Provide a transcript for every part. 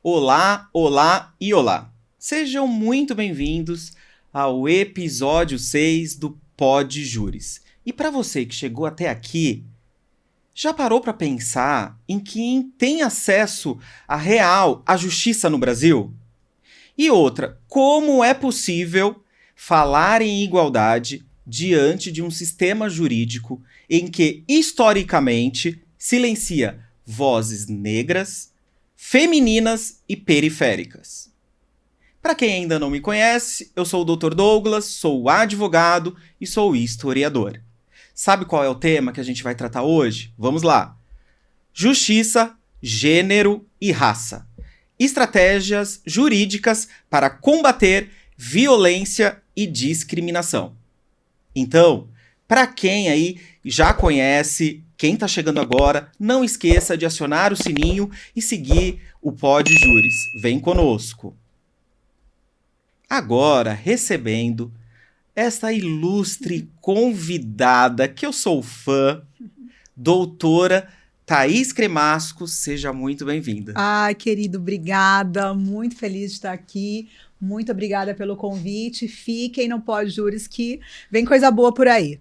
Olá, olá e olá. Sejam muito bem-vindos ao episódio 6 do Pod Júris. E para você que chegou até aqui, já parou para pensar em quem tem acesso à justiça no Brasil? E outra, como é possível falar em igualdade diante de um sistema jurídico em que, historicamente, silencia vozes negras, femininas e periféricas? Para quem ainda não me conhece, eu sou o Dr. Douglas, sou advogado e sou historiador. Sabe qual é o tema que a gente vai tratar hoje? Vamos lá. Justiça, gênero e raça. Estratégias jurídicas para combater violência e discriminação. Então, para quem aí já conhece, quem está chegando agora, não esqueça de acionar o sininho e seguir o Pod Júris. Vem conosco. Agora, recebendo esta ilustre convidada, que eu sou fã, doutora Thaís Cremasco, seja muito bem-vinda. Ai, querido, obrigada, muito feliz de estar aqui, muito obrigada pelo convite, fiquem no Pod Júris que vem coisa boa por aí.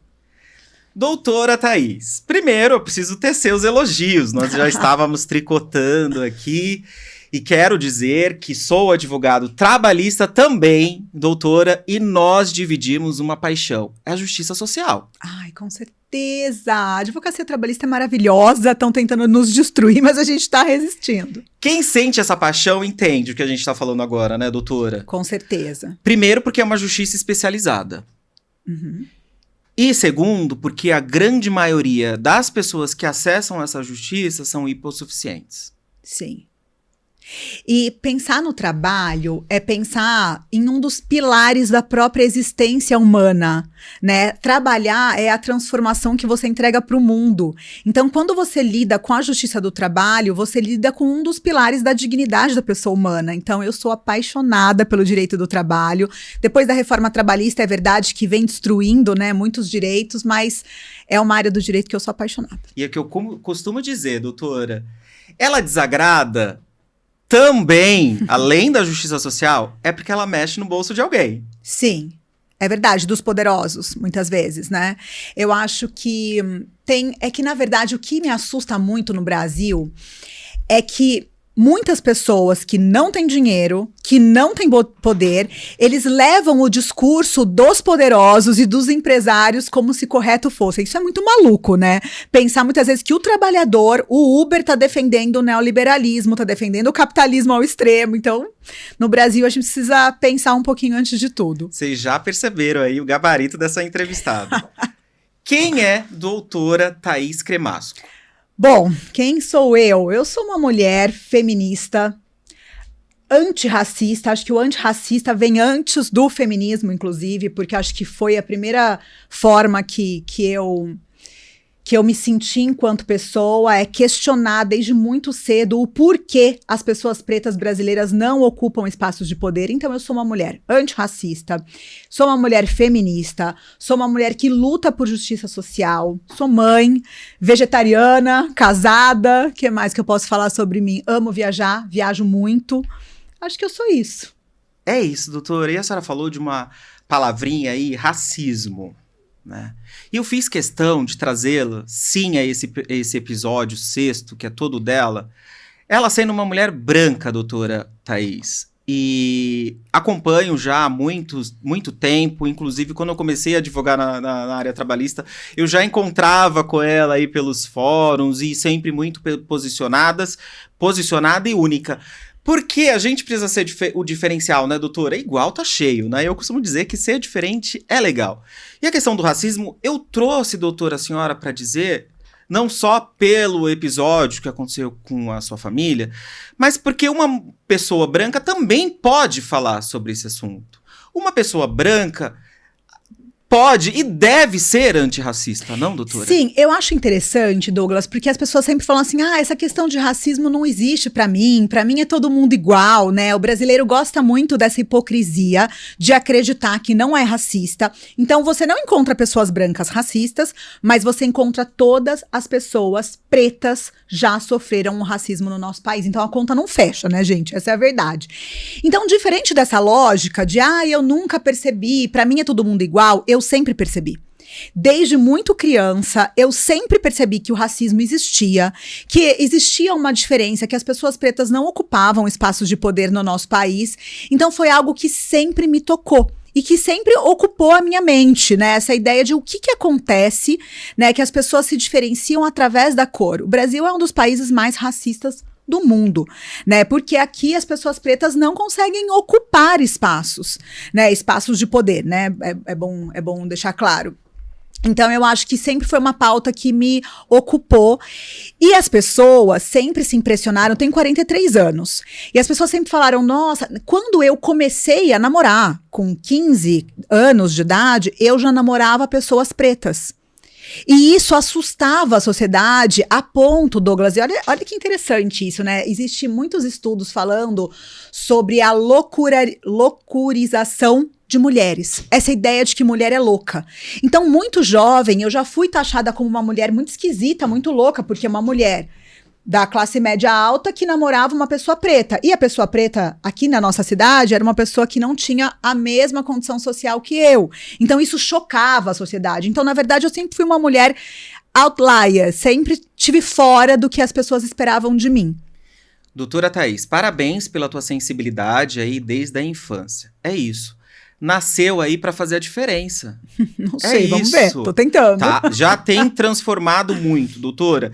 Doutora Thaís, primeiro eu preciso tecer os elogios, nós já estávamos tricotando aqui, e quero dizer que sou advogado trabalhista também, doutora, e nós dividimos uma paixão, é a justiça social. Ai, com certeza, a advocacia trabalhista é maravilhosa, estão tentando nos destruir, mas a gente está resistindo. Quem sente essa paixão entende o que a gente está falando agora, né, doutora? Com certeza. Primeiro porque é uma justiça especializada. Uhum. E segundo, porque a grande maioria das pessoas que acessam essa justiça são hipossuficientes. Sim. E pensar no trabalho é pensar em um dos pilares da própria existência humana, né? Trabalhar é a transformação que você entrega para o mundo. Então, quando você lida com a justiça do trabalho, você lida com um dos pilares da dignidade da pessoa humana. Então, eu sou apaixonada pelo direito do trabalho. Depois da reforma trabalhista, é verdade que vem destruindo, né, muitos direitos, mas é uma área do direito que eu sou apaixonada. E é que eu costumo dizer, doutora, ela desagrada também, além da justiça social, é porque ela mexe no bolso de alguém. Sim, é verdade, dos poderosos, muitas vezes, né? Eu acho que na verdade, o que me assusta muito no Brasil é que muitas pessoas que não têm dinheiro, que não têm poder, eles levam o discurso dos poderosos e dos empresários como se correto fosse. Isso é muito maluco, né? Pensar muitas vezes que o trabalhador, o Uber tá defendendo o neoliberalismo, tá defendendo o capitalismo ao extremo. Então, no Brasil, a gente precisa pensar um pouquinho antes de tudo. Vocês já perceberam aí o gabarito dessa entrevistada. Quem é doutora Thaís Cremasco? Bom, quem sou eu? Eu sou uma mulher feminista, antirracista. Acho que o antirracista vem antes do feminismo, inclusive, porque acho que foi a primeira forma que eu me senti enquanto pessoa, é questionar desde muito cedo o porquê as pessoas pretas brasileiras não ocupam espaços de poder. Então eu sou uma mulher antirracista, sou uma mulher feminista, sou uma mulher que luta por justiça social, sou mãe, vegetariana, casada. O que mais que eu posso falar sobre mim? Amo viajar, viajo muito. Acho que eu sou isso. É isso, doutora. E a senhora falou de uma palavrinha aí, racismo, né? E eu fiz questão de trazê-la, sim, a esse episódio sexto, que é todo dela, ela sendo uma mulher branca, doutora Thaís. E acompanho já há muito tempo, inclusive quando eu comecei a advogar na área trabalhista, eu já encontrava com ela aí pelos fóruns e sempre muito posicionada e única. Porque a gente precisa ser o diferencial, né, doutora? É igual, tá cheio, né? Eu costumo dizer que ser diferente é legal. E a questão do racismo, eu trouxe, doutora, a senhora, para dizer, não só pelo episódio que aconteceu com a sua família, mas porque uma pessoa branca também pode falar sobre esse assunto. Uma pessoa branca pode e deve ser antirracista, não, doutora? Sim, eu acho interessante, Douglas, porque as pessoas sempre falam assim, essa questão de racismo não existe pra mim é todo mundo igual, né? O brasileiro gosta muito dessa hipocrisia de acreditar que não é racista. Então, você não encontra pessoas brancas racistas, mas você encontra todas as pessoas pretas já sofreram um racismo no nosso país. Então, a conta não fecha, né, gente? Essa é a verdade. Então, diferente dessa lógica de, eu nunca percebi, pra mim é todo mundo igual, eu sempre percebi. Desde muito criança, eu sempre percebi que o racismo existia, que existia uma diferença, que as pessoas pretas não ocupavam espaços de poder no nosso país. Então foi algo que sempre me tocou. E que sempre ocupou a minha mente, né? Essa ideia de o que acontece, né? Que as pessoas se diferenciam através da cor. O Brasil é um dos países mais racistas do mundo, né? Porque aqui as pessoas pretas não conseguem ocupar espaços, né? Espaços de poder, né? É bom deixar claro. Então, eu acho que sempre foi uma pauta que me ocupou. E as pessoas sempre se impressionaram. Eu tenho 43 anos. E as pessoas sempre falaram, nossa, quando eu comecei a namorar, com 15 anos de idade, eu já namorava pessoas pretas. E isso assustava a sociedade a ponto, Douglas, e olha que interessante isso, né? Existem muitos estudos falando sobre a loucurização de mulheres. Essa ideia de que mulher é louca. Então, muito jovem, eu já fui taxada como uma mulher muito esquisita, muito louca, porque é uma mulher da classe média alta que namorava uma pessoa preta. E a pessoa preta, aqui na nossa cidade, era uma pessoa que não tinha a mesma condição social que eu. Então, isso chocava a sociedade. Então, na verdade, eu sempre fui uma mulher outlier. Sempre estive fora do que as pessoas esperavam de mim. Doutora Thaís, parabéns pela tua sensibilidade aí desde a infância. É isso. Nasceu aí pra fazer a diferença. Não sei, vamos ver. Tô tentando. Tá, já tem transformado muito, doutora.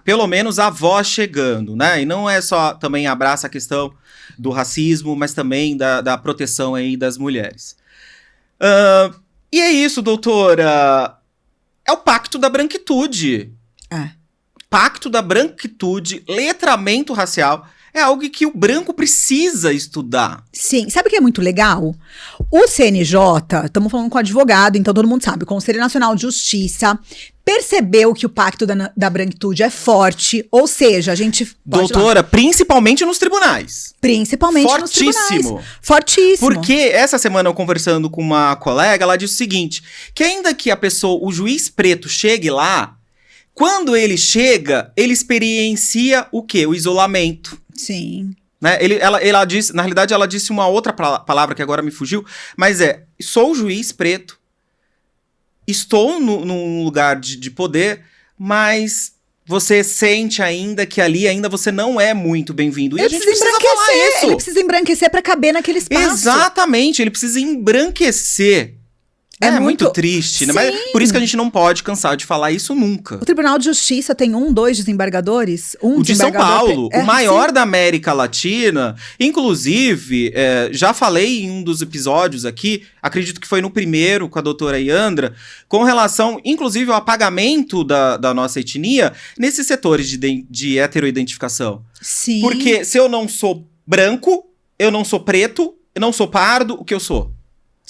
Pelo menos a voz chegando, né? E não é só também abraça a questão do racismo, mas também da proteção aí das mulheres. E é isso, doutora. É o pacto da branquitude. Pacto da branquitude, letramento racial. É algo que o branco precisa estudar. Sim. Sabe o que é muito legal? O CNJ, estamos falando com advogado, então todo mundo sabe, o Conselho Nacional de Justiça percebeu que o pacto da branquitude é forte, ou seja, a gente... Doutora, principalmente nos tribunais. Principalmente nos tribunais. Fortíssimo. Porque essa semana eu conversando com uma colega, ela disse o seguinte, que ainda que o juiz preto chegue lá, quando ele chega, ele experiencia o quê? O isolamento. Sim. Né? Ela disse, na realidade, ela disse uma outra palavra que agora me fugiu, mas sou juiz preto, estou num lugar de poder, mas você sente ainda que ali ainda você não é muito bem-vindo. E a gente precisa falar isso. Ele precisa embranquecer para caber naquele espaço. Exatamente, ele precisa embranquecer. É muito triste, né? Mas por isso que a gente não pode cansar de falar isso nunca. O Tribunal de Justiça tem 2 desembargadores. O de São Paulo, o maior da América Latina. Inclusive, já falei em um dos episódios aqui, acredito que foi no primeiro com a doutora Yandra, com relação, inclusive, ao apagamento da nossa etnia nesses setores de heteroidentificação. Sim. Porque se eu não sou branco, eu não sou preto, eu não sou pardo, o que eu sou?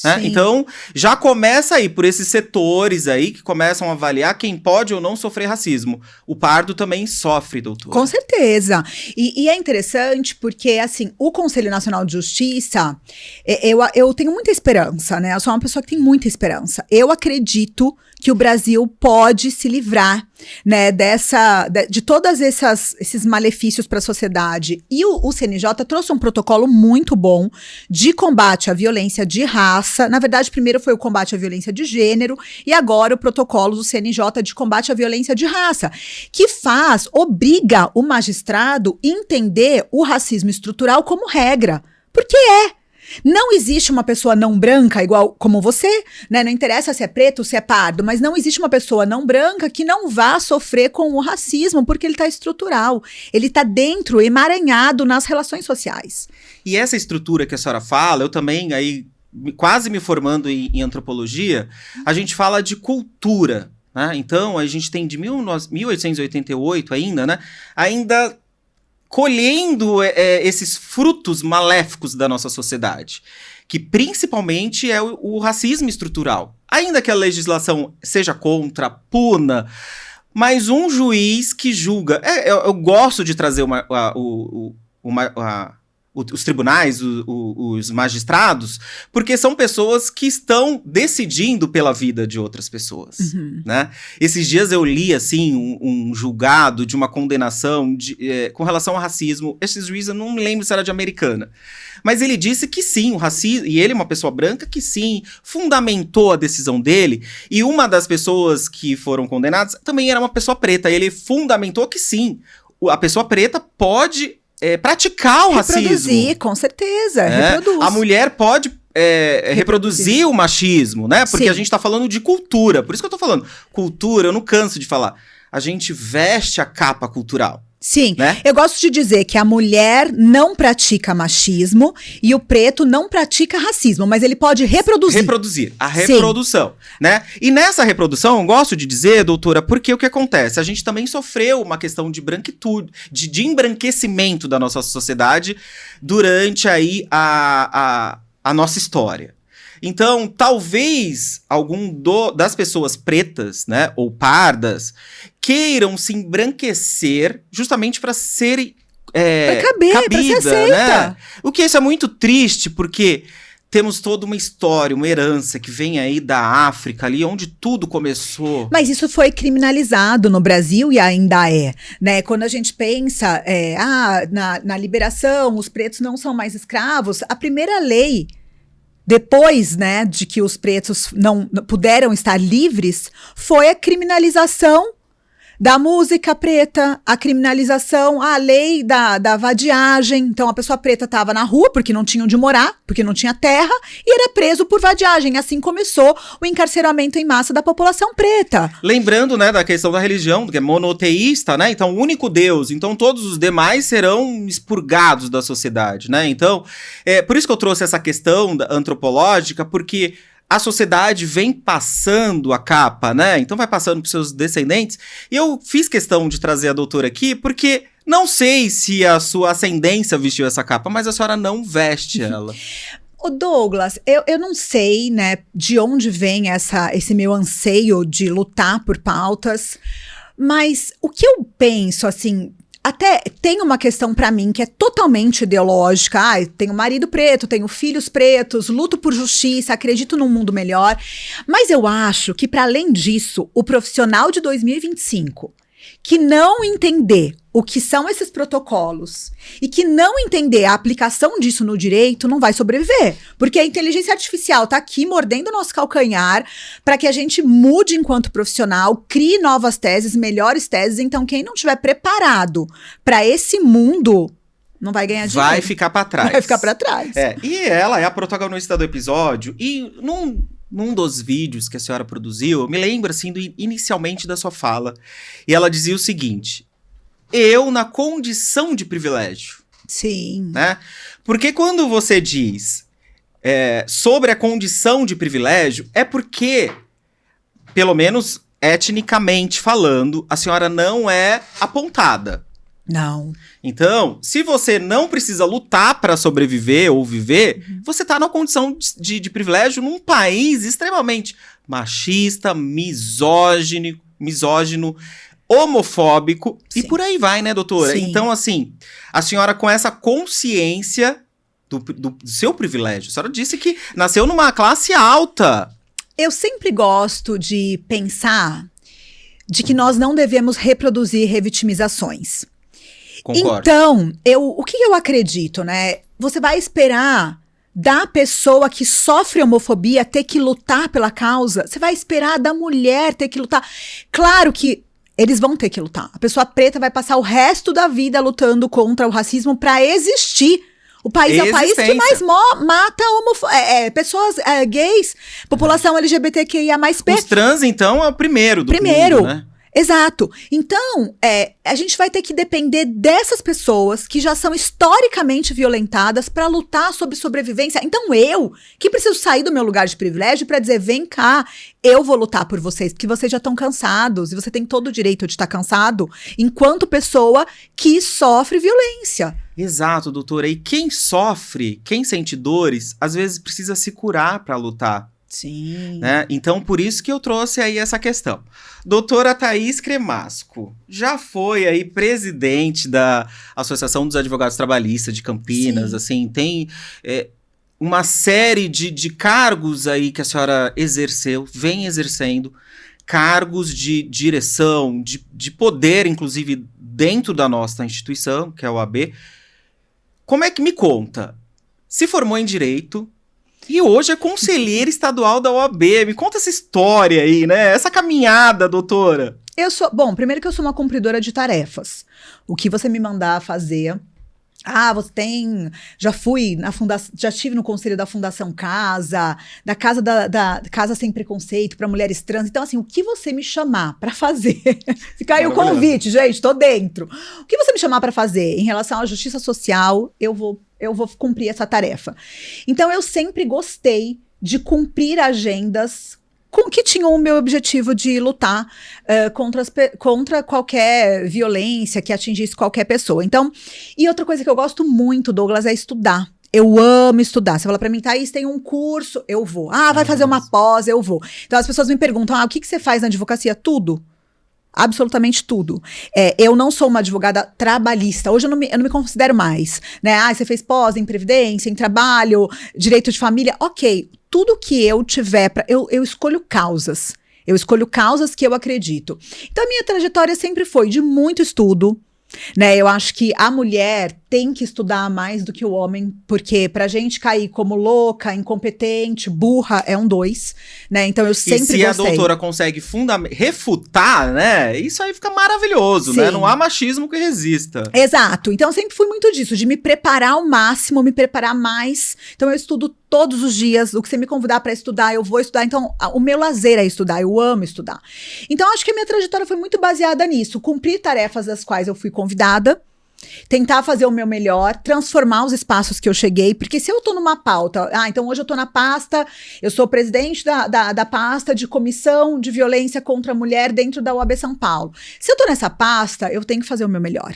Né? Então, já começa aí por esses setores aí que começam a avaliar quem pode ou não sofrer racismo. O pardo também sofre, doutor. Com certeza. E é interessante porque, assim, o Conselho Nacional de Justiça, eu tenho muita esperança, né? Eu sou uma pessoa que tem muita esperança. Eu acredito que o Brasil pode se livrar, né, de todos esses malefícios para a sociedade. E o CNJ trouxe um protocolo muito bom de combate à violência de raça. Na verdade, primeiro foi o combate à violência de gênero e agora o protocolo do CNJ de combate à violência de raça, que obriga o magistrado a entender o racismo estrutural como regra. Porque não existe uma pessoa não branca igual como você, né? Não interessa se é preto ou se é pardo, mas não existe uma pessoa não branca que não vá sofrer com o racismo, porque ele está estrutural. Ele está dentro, emaranhado nas relações sociais. E essa estrutura que a senhora fala, eu também, aí, quase me formando em antropologia, a gente fala de cultura, né? Então, a gente tem de 1888 ainda, né? Ainda colhendo esses frutos maléficos da nossa sociedade. que principalmente é o racismo estrutural. Ainda que a legislação seja contra, puna, mas um juiz que julga... eu gosto de trazer os tribunais, os magistrados, porque são pessoas que estão decidindo pela vida de outras pessoas, né? Esses dias eu li, assim, um julgado de uma condenação com relação ao racismo. Esse juiz, eu não me lembro se era de Americana, mas ele disse que sim, o racismo, e ele é uma pessoa branca que sim, fundamentou a decisão dele, e uma das pessoas que foram condenadas também era uma pessoa preta, ele fundamentou que sim, a pessoa preta pode... praticar o reproduzir, racismo. com certeza, reproduz. A mulher pode reproduzir o machismo, né? Porque Sim. a gente tá falando de cultura. Por isso que eu tô falando. Cultura, eu não canso de falar. A gente veste a capa cultural. Sim, né? Eu gosto de dizer que a mulher não pratica machismo e o preto não pratica racismo, mas ele pode reproduzir. Reproduzir, a reprodução, né? E nessa reprodução, eu gosto de dizer, doutora, porque o que acontece? A gente também sofreu uma questão de branquitude, de embranquecimento da nossa sociedade durante aí a nossa história. Então, talvez das pessoas pretas, né, ou pardas, queiram se embranquecer justamente para serem pra caber, cabida, pra ser aceita. né? O que isso é muito triste, porque temos toda uma história, uma herança que vem aí da África, ali onde tudo começou. Mas isso foi criminalizado no Brasil e ainda é, né? Quando a gente pensa, na liberação, os pretos não são mais escravos, a primeira lei... Depois, né, de que os pretos não puderam estar livres, foi a criminalização da música preta, a criminalização, a lei da vadiagem. Então, a pessoa preta estava na rua porque não tinha onde morar, porque não tinha terra, e era preso por vadiagem. Assim começou o encarceramento em massa da população preta. Lembrando, né, da questão da religião, que é monoteísta, né? Então, o único Deus. Então, todos os demais serão expurgados da sociedade, né? Então, por isso que eu trouxe essa questão antropológica, porque... a sociedade vem passando a capa, né? Então vai passando para os seus descendentes. E eu fiz questão de trazer a doutora aqui, porque não sei se a sua ascendência vestiu essa capa, mas a senhora não veste ela. Ô Douglas, eu não sei, né, de onde vem esse meu anseio de lutar por pautas, mas o que eu penso, assim... Até tem uma questão pra mim que é totalmente ideológica. Tenho marido preto, tenho filhos pretos, luto por justiça, acredito num mundo melhor. Mas eu acho que, para além disso, o profissional de 2025 que não entender o que são esses protocolos e que não entender a aplicação disso no direito não vai sobreviver. Porque a inteligência artificial tá aqui mordendo o nosso calcanhar para que a gente mude enquanto profissional, crie novas teses, melhores teses. Então, quem não estiver preparado para esse mundo não vai ganhar dinheiro. Vai ficar para trás. Vai ficar para trás. E ela é a protagonista do episódio e num dos vídeos que a senhora produziu, eu me lembro, assim, inicialmente da sua fala. E ela dizia o seguinte: eu na condição de privilégio. Sim. Né? Porque quando você diz sobre a condição de privilégio, é porque, pelo menos etnicamente falando, a senhora não é apontada. Não. Então, se você não precisa lutar para sobreviver ou viver, você tá na condição de privilégio num país extremamente machista, misógino, homofóbico. Sim. E por aí vai, né, doutora? Sim. Então, assim, a senhora com essa consciência do seu privilégio, a senhora disse que nasceu numa classe alta. Eu sempre gosto de pensar de que nós não devemos reproduzir revitimizações. Concordo. Então, o que eu acredito, né? Você vai esperar da pessoa que sofre homofobia ter que lutar pela causa? Você vai esperar da mulher ter que lutar? Claro que eles vão ter que lutar. A pessoa preta vai passar o resto da vida lutando contra o racismo para existir. O país é o país que mais mata pessoas gays, população LGBTQIA+. Os trans, então, é o primeiro do mundo, né? Exato. Então, a gente vai ter que depender dessas pessoas que já são historicamente violentadas para lutar sobre sobrevivência. Então, eu, que preciso sair do meu lugar de privilégio para dizer, vem cá, eu vou lutar por vocês, porque vocês já estão cansados e você tem todo o direito de estar cansado enquanto pessoa que sofre violência. Exato, doutora. E quem sofre, quem sente dores, às vezes precisa se curar para lutar. Sim. Né? Então, por isso que eu trouxe aí essa questão. Doutora Thaís Cremasco já foi aí presidente da Associação dos Advogados Trabalhistas de Campinas, Sim. assim, tem uma série de cargos aí que a senhora exerceu, vem exercendo, cargos de direção, de poder, inclusive, dentro da nossa instituição, que é a OAB. Como é que me conta? Se formou em Direito, e hoje é conselheira estadual da OAB. Me conta essa história aí, né? Essa caminhada, doutora. Bom, primeiro que eu sou uma cumpridora de tarefas. O que você me mandar fazer... você tem... Já fui na fundação... Já estive no conselho da Fundação Casa, da Casa da Casa Sem Preconceito para Mulheres Trans. Então, assim, o que você me chamar para fazer... Fica aí o convite, gente, tô dentro. O que você me chamar para fazer em relação à justiça social, eu vou cumprir essa tarefa. Então, eu sempre gostei de cumprir agendas que tinham o meu objetivo de lutar contra qualquer violência que atingisse qualquer pessoa. Então, e outra coisa que eu gosto muito, Douglas, é estudar. Eu amo estudar. Você fala pra mim, Thaís, tem um curso, eu vou. Vai fazer uma pós, eu vou. Então, as pessoas me perguntam, o que você faz na advocacia? Tudo. Absolutamente tudo. Eu não sou uma advogada trabalhista. Hoje eu não me considero mais. Né? Você fez pós em previdência, em trabalho, direito de família. Ok, tudo que eu tiver, eu escolho causas. Eu escolho causas que eu acredito. Então a minha trajetória sempre foi de muito estudo. Né? Eu acho que a mulher tem que estudar mais do que o homem, porque pra gente cair como louca, incompetente, burra, é um 2, né? Então eu sempre gostei. E se a doutora consegue refutar, né? Isso aí fica maravilhoso, né? Não há machismo que resista. Exato. Então eu sempre fui muito disso, de me preparar ao máximo, me preparar mais. Então eu estudo todos os dias. O que você me convidar para estudar, eu vou estudar. Então o meu lazer é estudar, eu amo estudar. Então acho que a minha trajetória foi muito baseada nisso. Cumprir tarefas das quais eu fui convidada, tentar fazer o meu melhor, transformar os espaços que eu cheguei, porque se eu tô numa pauta, então hoje eu tô na pasta, eu sou presidente da pasta de comissão de violência contra a mulher dentro da OAB São Paulo. Se eu tô nessa pasta, eu tenho que fazer o meu melhor.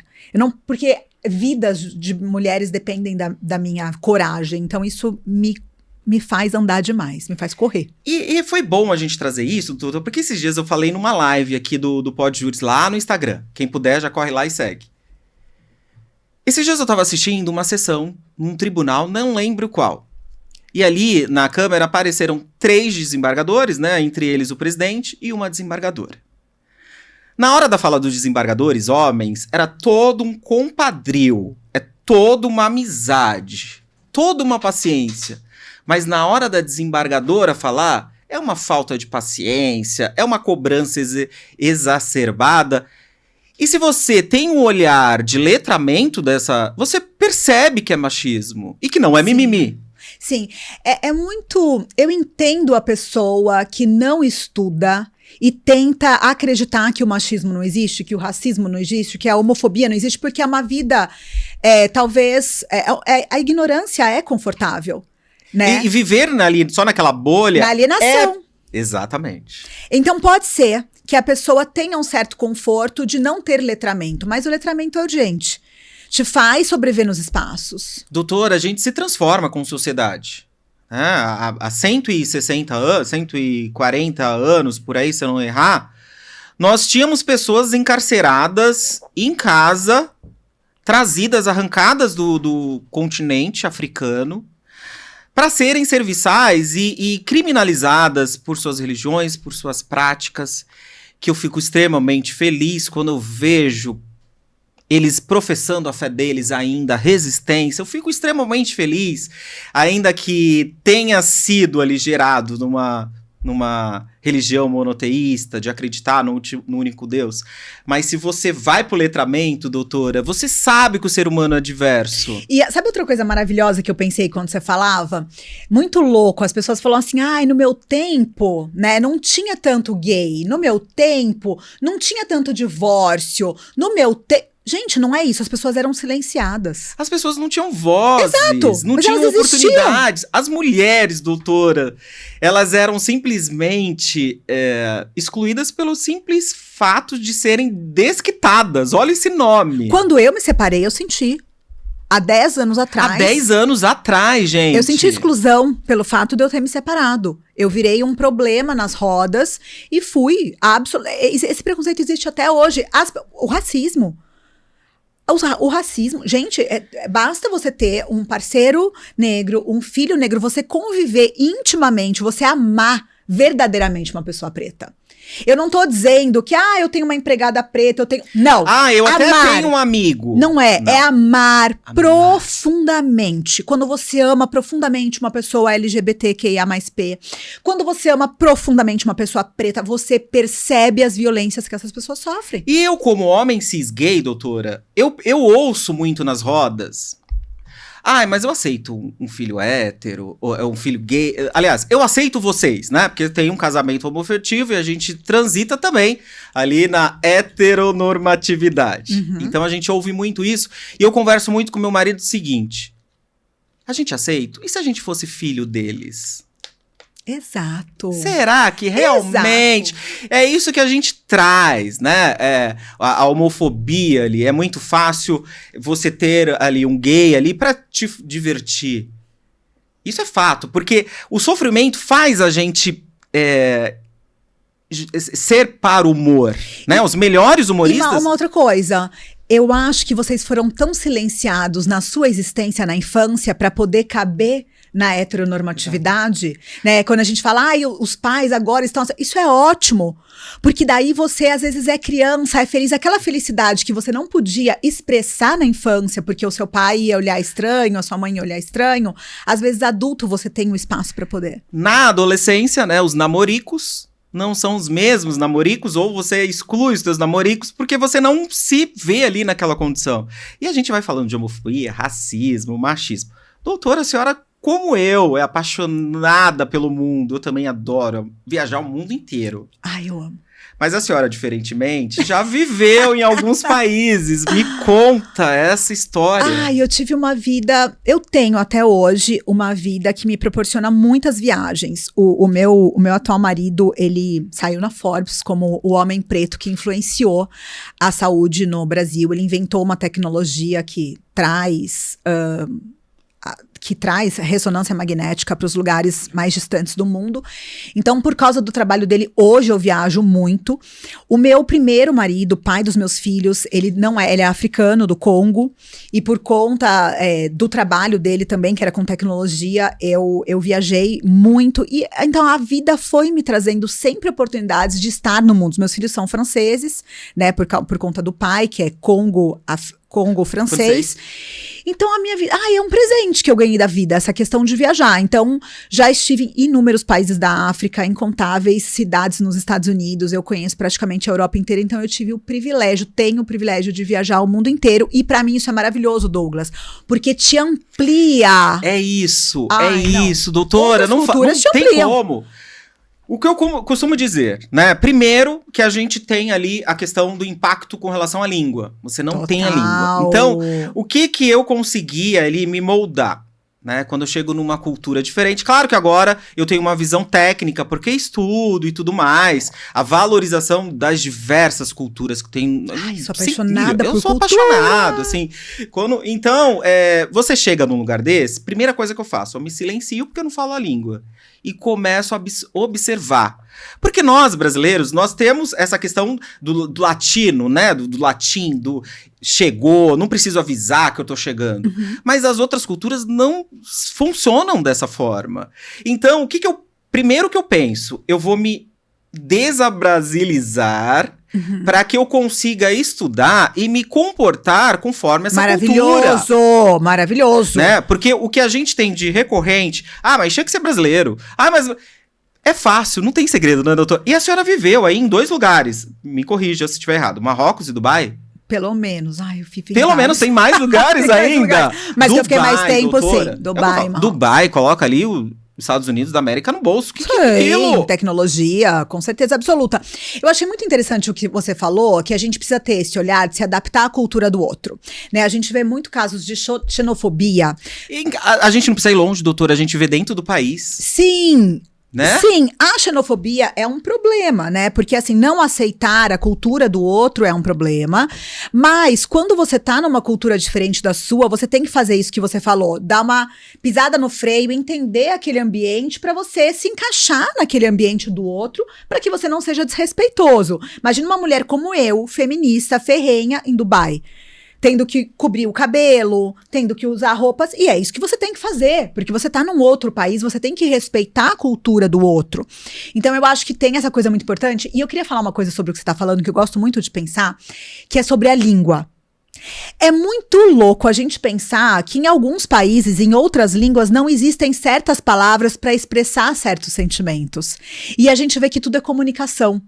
Porque vidas de mulheres dependem da minha coragem, então isso me faz andar demais, me faz correr. E foi bom a gente trazer isso, doutor, porque esses dias eu falei numa live aqui do Pod Júris lá no Instagram. Quem puder já corre lá e segue. Esses dias eu tava assistindo uma sessão num tribunal, não lembro qual. E ali, na câmera, apareceram 3 desembargadores, né? Entre eles o presidente e uma desembargadora. Na hora da fala dos desembargadores, homens, era todo um compadrio, toda uma amizade, toda uma paciência. Mas na hora da desembargadora falar, é uma falta de paciência, é uma cobrança exacerbada. E se você tem um olhar de letramento você percebe que é machismo e que não é mimimi. Sim, é muito... Eu entendo a pessoa que não estuda e tenta acreditar que o machismo não existe, que o racismo não existe, que a homofobia não existe, porque é uma vida, talvez... a ignorância é confortável, né? E viver só naquela bolha... Na alienação. Exatamente. Então pode ser que a pessoa tenha um certo conforto de não ter letramento, mas o letramento é urgente. Te faz sobreviver nos espaços. Doutora, a gente se transforma com sociedade. Há 160 anos, 140 anos, por aí, se eu não errar, nós tínhamos pessoas encarceradas em casa, trazidas, arrancadas do continente africano, para serem serviçais e criminalizadas por suas religiões, por suas práticas, que eu fico extremamente feliz quando eu vejo eles professando a fé deles ainda, a resistência. Eu fico extremamente feliz, ainda que tenha sido ali gerado numa religião monoteísta, de acreditar no único Deus. Mas se você vai pro letramento, doutora, você sabe que o ser humano é diverso. E sabe outra coisa maravilhosa que eu pensei quando você falava? Muito louco, as pessoas falam assim, ai, no meu tempo, né, não tinha tanto gay, no meu tempo, não tinha tanto divórcio, no meu tempo... Gente, não é isso, as pessoas eram silenciadas. As pessoas não tinham vozes, Exato, não mas tinham elas existiam. oportunidades. As mulheres, doutora, elas eram simplesmente excluídas pelo simples fato de serem desquitadas. Olha esse nome. Quando eu me separei, eu senti. Há 10 anos atrás. Há 10 anos atrás, gente. Eu senti exclusão pelo fato de eu ter me separado. Eu virei um problema nas rodas e fui. Esse preconceito existe até hoje. O racismo. O racismo, gente, basta você ter um parceiro negro, um filho negro, você conviver intimamente, você amar verdadeiramente uma pessoa preta. Eu não tô dizendo que, eu tenho uma empregada preta, eu tenho... Não. Eu até tenho um amigo. Não é, é amar profundamente. Quando você ama profundamente uma pessoa LGBTQIA+P, quando você ama profundamente uma pessoa preta, você percebe as violências que essas pessoas sofrem. E eu, como homem cis gay, doutora, eu ouço muito nas rodas... mas eu aceito um filho hétero, ou um filho gay. Aliás, eu aceito vocês, né? Porque tem um casamento homoafetivo e a gente transita também ali na heteronormatividade. Uhum. Então a gente ouve muito isso. E eu converso muito com meu marido o seguinte: a gente aceita? E se a gente fosse filho deles? Exato. Será que realmente é isso que a gente traz, né? A homofobia ali, é muito fácil você ter ali um gay ali pra te divertir. Isso é fato, porque o sofrimento faz a gente ser para o humor, né? Os melhores humoristas... E uma outra coisa... Eu acho que vocês foram tão silenciados na sua existência na infância para poder caber na heteronormatividade, né? Quando a gente fala, os pais agora estão... Isso é ótimo, porque daí você às vezes é criança, é feliz. Aquela felicidade que você não podia expressar na infância, porque o seu pai ia olhar estranho, a sua mãe ia olhar estranho. Às vezes adulto você tem um espaço para poder. Na adolescência, né, os namoricos não são os mesmos namoricos, ou você exclui os seus namoricos porque você não se vê ali naquela condição. E a gente vai falando de homofobia, racismo, machismo. Doutora, a senhora, como eu, é apaixonada pelo mundo, eu também adoro viajar o mundo inteiro. Eu amo. Mas a senhora, diferentemente, já viveu em alguns países. Me conta essa história. Eu tive uma vida... Eu tenho até hoje uma vida que me proporciona muitas viagens. O meu atual marido, ele saiu na Forbes como o homem preto que influenciou a saúde no Brasil. Ele inventou uma tecnologia que traz ressonância magnética para os lugares mais distantes do mundo. Então, por causa do trabalho dele, hoje eu viajo muito. O meu primeiro marido, pai dos meus filhos, ele é africano, do Congo, e por conta do trabalho dele também, que era com tecnologia, eu viajei muito. E então a vida foi me trazendo sempre oportunidades de estar no mundo. Os meus filhos são franceses, né, por conta do pai, que é Congo francês. Então a minha vida, é um presente que eu ganhei da vida, essa questão de viajar. Então já estive em inúmeros países da África, incontáveis cidades nos Estados Unidos, eu conheço praticamente a Europa inteira, então eu tenho o privilégio de viajar o mundo inteiro, e pra mim isso é maravilhoso, Douglas, porque te amplia. É isso, doutora, não tem como. O que eu costumo dizer, né? Primeiro, que a gente tem ali a questão do impacto com relação à língua. Você não tem a língua. Então, o que eu conseguia ali me moldar, né? Quando eu chego numa cultura diferente. Claro que agora eu tenho uma visão técnica, porque estudo e tudo mais. A valorização das diversas culturas que tem. Sou apaixonada por cultura. Eu sou apaixonado, assim. Então, você chega num lugar desse, primeira coisa que eu faço, eu me silencio porque eu não falo a língua. E começo a observar. Porque nós, brasileiros, nós temos essa questão do latino, né? Do latim, chegou, não preciso avisar que eu tô chegando. Uhum. Mas as outras culturas não funcionam dessa forma. Então, primeiro que eu penso, eu vou me desabrasilizar para que eu consiga estudar e me comportar conforme essa cultura. Maravilhoso! Né? Porque o que a gente tem de recorrente... mas tinha que ser brasileiro. Mas... É fácil, não tem segredo, né, doutor? E a senhora viveu aí em 2 lugares, me corrija se estiver errado, Marrocos e Dubai? Pelo menos. Ai, eu fico em Pelo vários. menos tem mais lugares Tem mais ainda. lugares. Mas que eu fiquei mais tempo, doutora. sim. Dubai, Marrocos. Dubai, coloca ali os Estados Unidos da América no bolso. Que é Sim, aquilo? tecnologia, com certeza absoluta. Eu achei muito interessante o que você falou, que a gente precisa ter esse olhar de se adaptar à cultura do outro. Né? A gente vê muito casos de xenofobia. A gente não precisa ir longe, doutora, a gente vê dentro do país. Sim. Né? Sim, a xenofobia é um problema, né? Porque, assim, não aceitar a cultura do outro é um problema. Mas, quando você tá numa cultura diferente da sua, você tem que fazer isso que você falou. Dar uma pisada no freio, entender aquele ambiente pra você se encaixar naquele ambiente do outro, pra que você não seja desrespeitoso. Imagina uma mulher como eu, feminista, ferrenha, em Dubai. Tendo que cobrir o cabelo, tendo que usar roupas, e é isso que você tem que fazer, porque você tá num outro país, você tem que respeitar a cultura do outro. Então eu acho que tem essa coisa muito importante, e eu queria falar uma coisa sobre o que você tá falando, que eu gosto muito de pensar, que é sobre a língua. É muito louco a gente pensar que em alguns países, em outras línguas, não existem certas palavras para expressar certos sentimentos. E a gente vê que tudo é comunicação.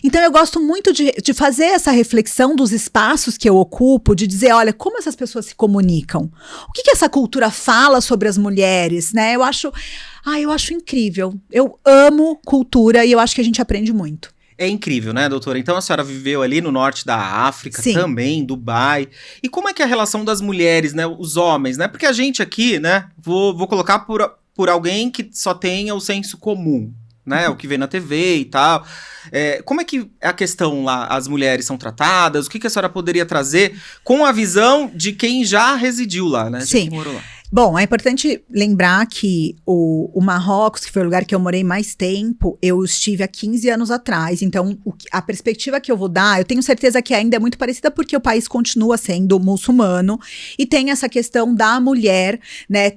Então eu gosto muito de fazer essa reflexão dos espaços que eu ocupo, de dizer, olha, como essas pessoas se comunicam? O que essa cultura fala sobre as mulheres, né? Eu acho incrível. Eu amo cultura e eu acho que a gente aprende muito. É incrível, né, doutora? Então a senhora viveu ali no norte da África, Sim. também, em Dubai. E como é que é a relação das mulheres, né, os homens, né? Porque a gente aqui, né, vou colocar por alguém que só tenha o senso comum, né, o que vê na TV e tal. Como é que é a questão lá? As mulheres são tratadas? O que a senhora poderia trazer com a visão de quem já residiu lá, né? De Sim. quem morou lá. Bom, é importante lembrar que o Marrocos, que foi o lugar que eu morei mais tempo, eu estive há 15 anos atrás. Então, a perspectiva que eu vou dar, eu tenho certeza que ainda é muito parecida porque o país continua sendo muçulmano e tem essa questão da mulher, né?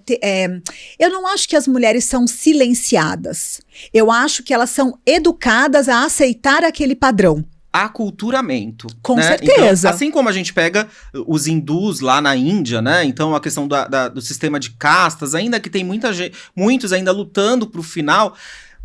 Eu não acho que as mulheres são silenciadas. Eu acho que elas são educadas a aceitar aquele padrão. Aculturamento. Com né? certeza. Então, assim como a gente pega os hindus lá na Índia, né? Então a questão do sistema de castas, ainda que tem muitos ainda lutando pro final.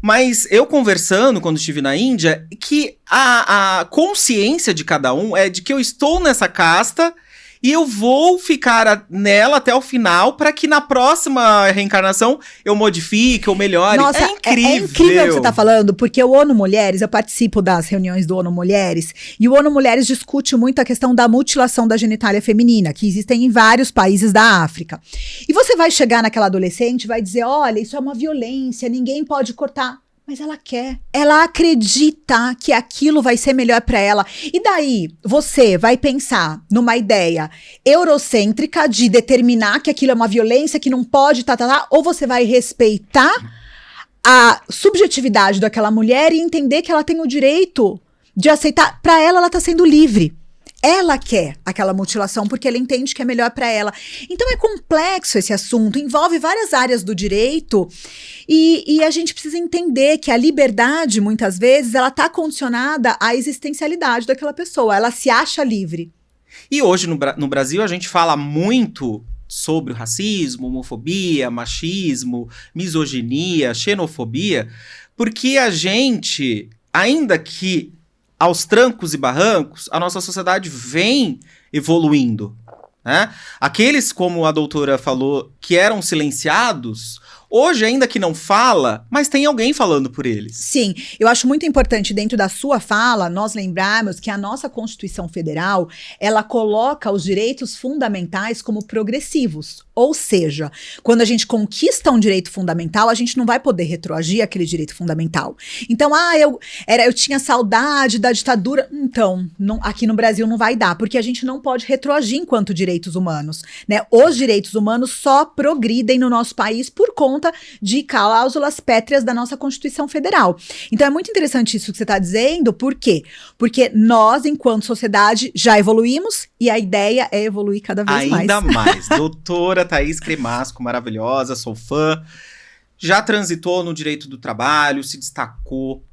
Mas eu conversando, quando estive na Índia, que a consciência de cada um é de que eu estou nessa casta e eu vou ficar nela até o final para que na próxima reencarnação eu modifique ou melhore. Nossa, é incrível. É incrível o que você tá falando, porque o ONU Mulheres, eu participo das reuniões do ONU Mulheres, e o ONU Mulheres discute muito a questão da mutilação da genitália feminina, que existem em vários países da África. E você vai chegar naquela adolescente e vai dizer, olha, isso é uma violência, ninguém pode cortar. Mas ela quer, ela acredita que aquilo vai ser melhor para ela. E daí, você vai pensar numa ideia eurocêntrica de determinar que aquilo é uma violência, que não pode, ou você vai respeitar a subjetividade daquela mulher e entender que ela tem o direito de aceitar. Para ela tá sendo livre. Ela quer aquela mutilação porque ela entende que é melhor para ela. Então é complexo esse assunto, envolve várias áreas do direito e a gente precisa entender que a liberdade, muitas vezes, ela tá condicionada à existencialidade daquela pessoa, ela se acha livre. E hoje no Brasil a gente fala muito sobre o racismo, homofobia, machismo, misoginia, xenofobia, porque a gente, ainda que aos trancos e barrancos, a nossa sociedade vem evoluindo, né? Aqueles, como a doutora falou, que eram silenciados, hoje, ainda que não fala, mas tem alguém falando por eles. Sim, eu acho muito importante dentro da sua fala nós lembrarmos que a nossa Constituição Federal, ela coloca os direitos fundamentais como progressivos. Ou seja, quando a gente conquista um direito fundamental, a gente não vai poder retroagir aquele direito fundamental. Então, eu tinha saudade da ditadura. Então, aqui no Brasil não vai dar, porque a gente não pode retroagir enquanto direitos humanos, né? Os direitos humanos só progridem no nosso país por conta de cláusulas pétreas da nossa Constituição Federal. Então, é muito interessante isso que você está dizendo. Por quê? Porque nós, enquanto sociedade, já evoluímos e a ideia é evoluir cada vez mais. Ainda mais. Doutora Thaís Cremasco, maravilhosa, sou fã. Já transitou no direito do trabalho, se destacou.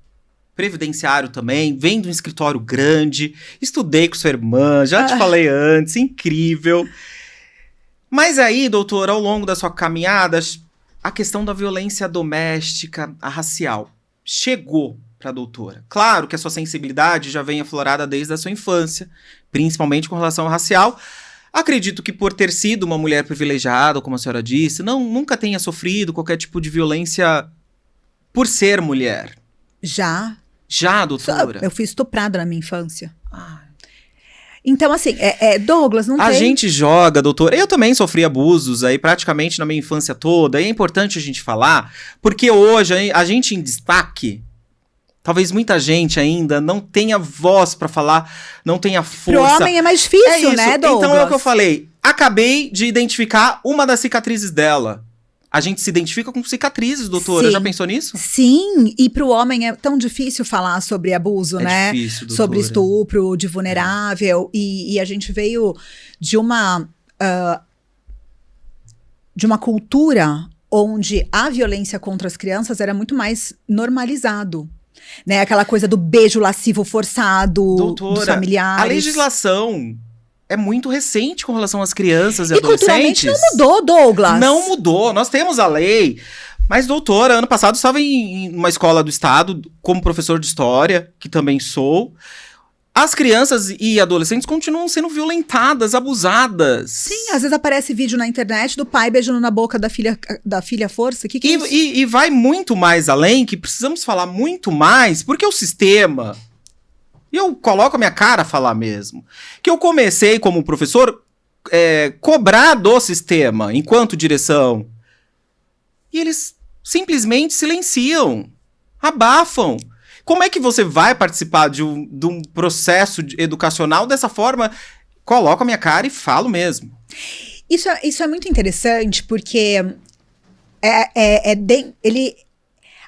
Previdenciário também, vem de um escritório grande. Estudei com sua irmã, já te falei antes, incrível. Mas aí, doutora, ao longo da sua caminhada, a questão da violência doméstica, a racial, chegou para a doutora? Claro que a sua sensibilidade já vem aflorada desde a sua infância, principalmente com relação ao racial. Acredito que por ter sido uma mulher privilegiada, como a senhora disse, nunca tenha sofrido qualquer tipo de violência por ser mulher. Já. Já, doutora? Eu fui estuprada na minha infância. Ai. Então, assim, Douglas, não tem... A gente joga, doutora. Eu também sofri abusos aí praticamente na minha infância toda. E é importante a gente falar, porque hoje a gente em destaque... Talvez muita gente ainda não tenha voz pra falar, não tenha força. Pro homem é mais difícil, né, Douglas? Então é o que eu falei. Acabei de identificar uma das cicatrizes dela. A gente se identifica com cicatrizes, doutora. Sim. Já pensou nisso? Sim, e pro homem é tão difícil falar sobre abuso, né? Difícil, doutora. Sobre estupro, de vulnerável. E a gente veio de uma cultura onde a violência contra as crianças era muito mais normalizado. Né, aquela coisa do beijo lascivo forçado, doutora, dos familiares. A legislação é muito recente com relação às crianças e adolescentes. E culturalmente não mudou, Douglas. Não mudou. Nós temos a lei. Mas, doutora, ano passado eu estava em uma escola do estado como professor de história, que também sou. As crianças e adolescentes continuam sendo violentadas, abusadas. Sim, às vezes aparece vídeo na internet do pai beijando na boca da filha à força. Que é isso? E vai muito mais além, que precisamos falar muito mais, porque o sistema... E eu coloco a minha cara a falar mesmo. Que eu comecei como professor cobrar do sistema, enquanto direção. E eles simplesmente silenciam, abafam. Como é que você vai participar de um processo educacional dessa forma? Coloco a minha cara e falo mesmo. Isso é muito interessante, porque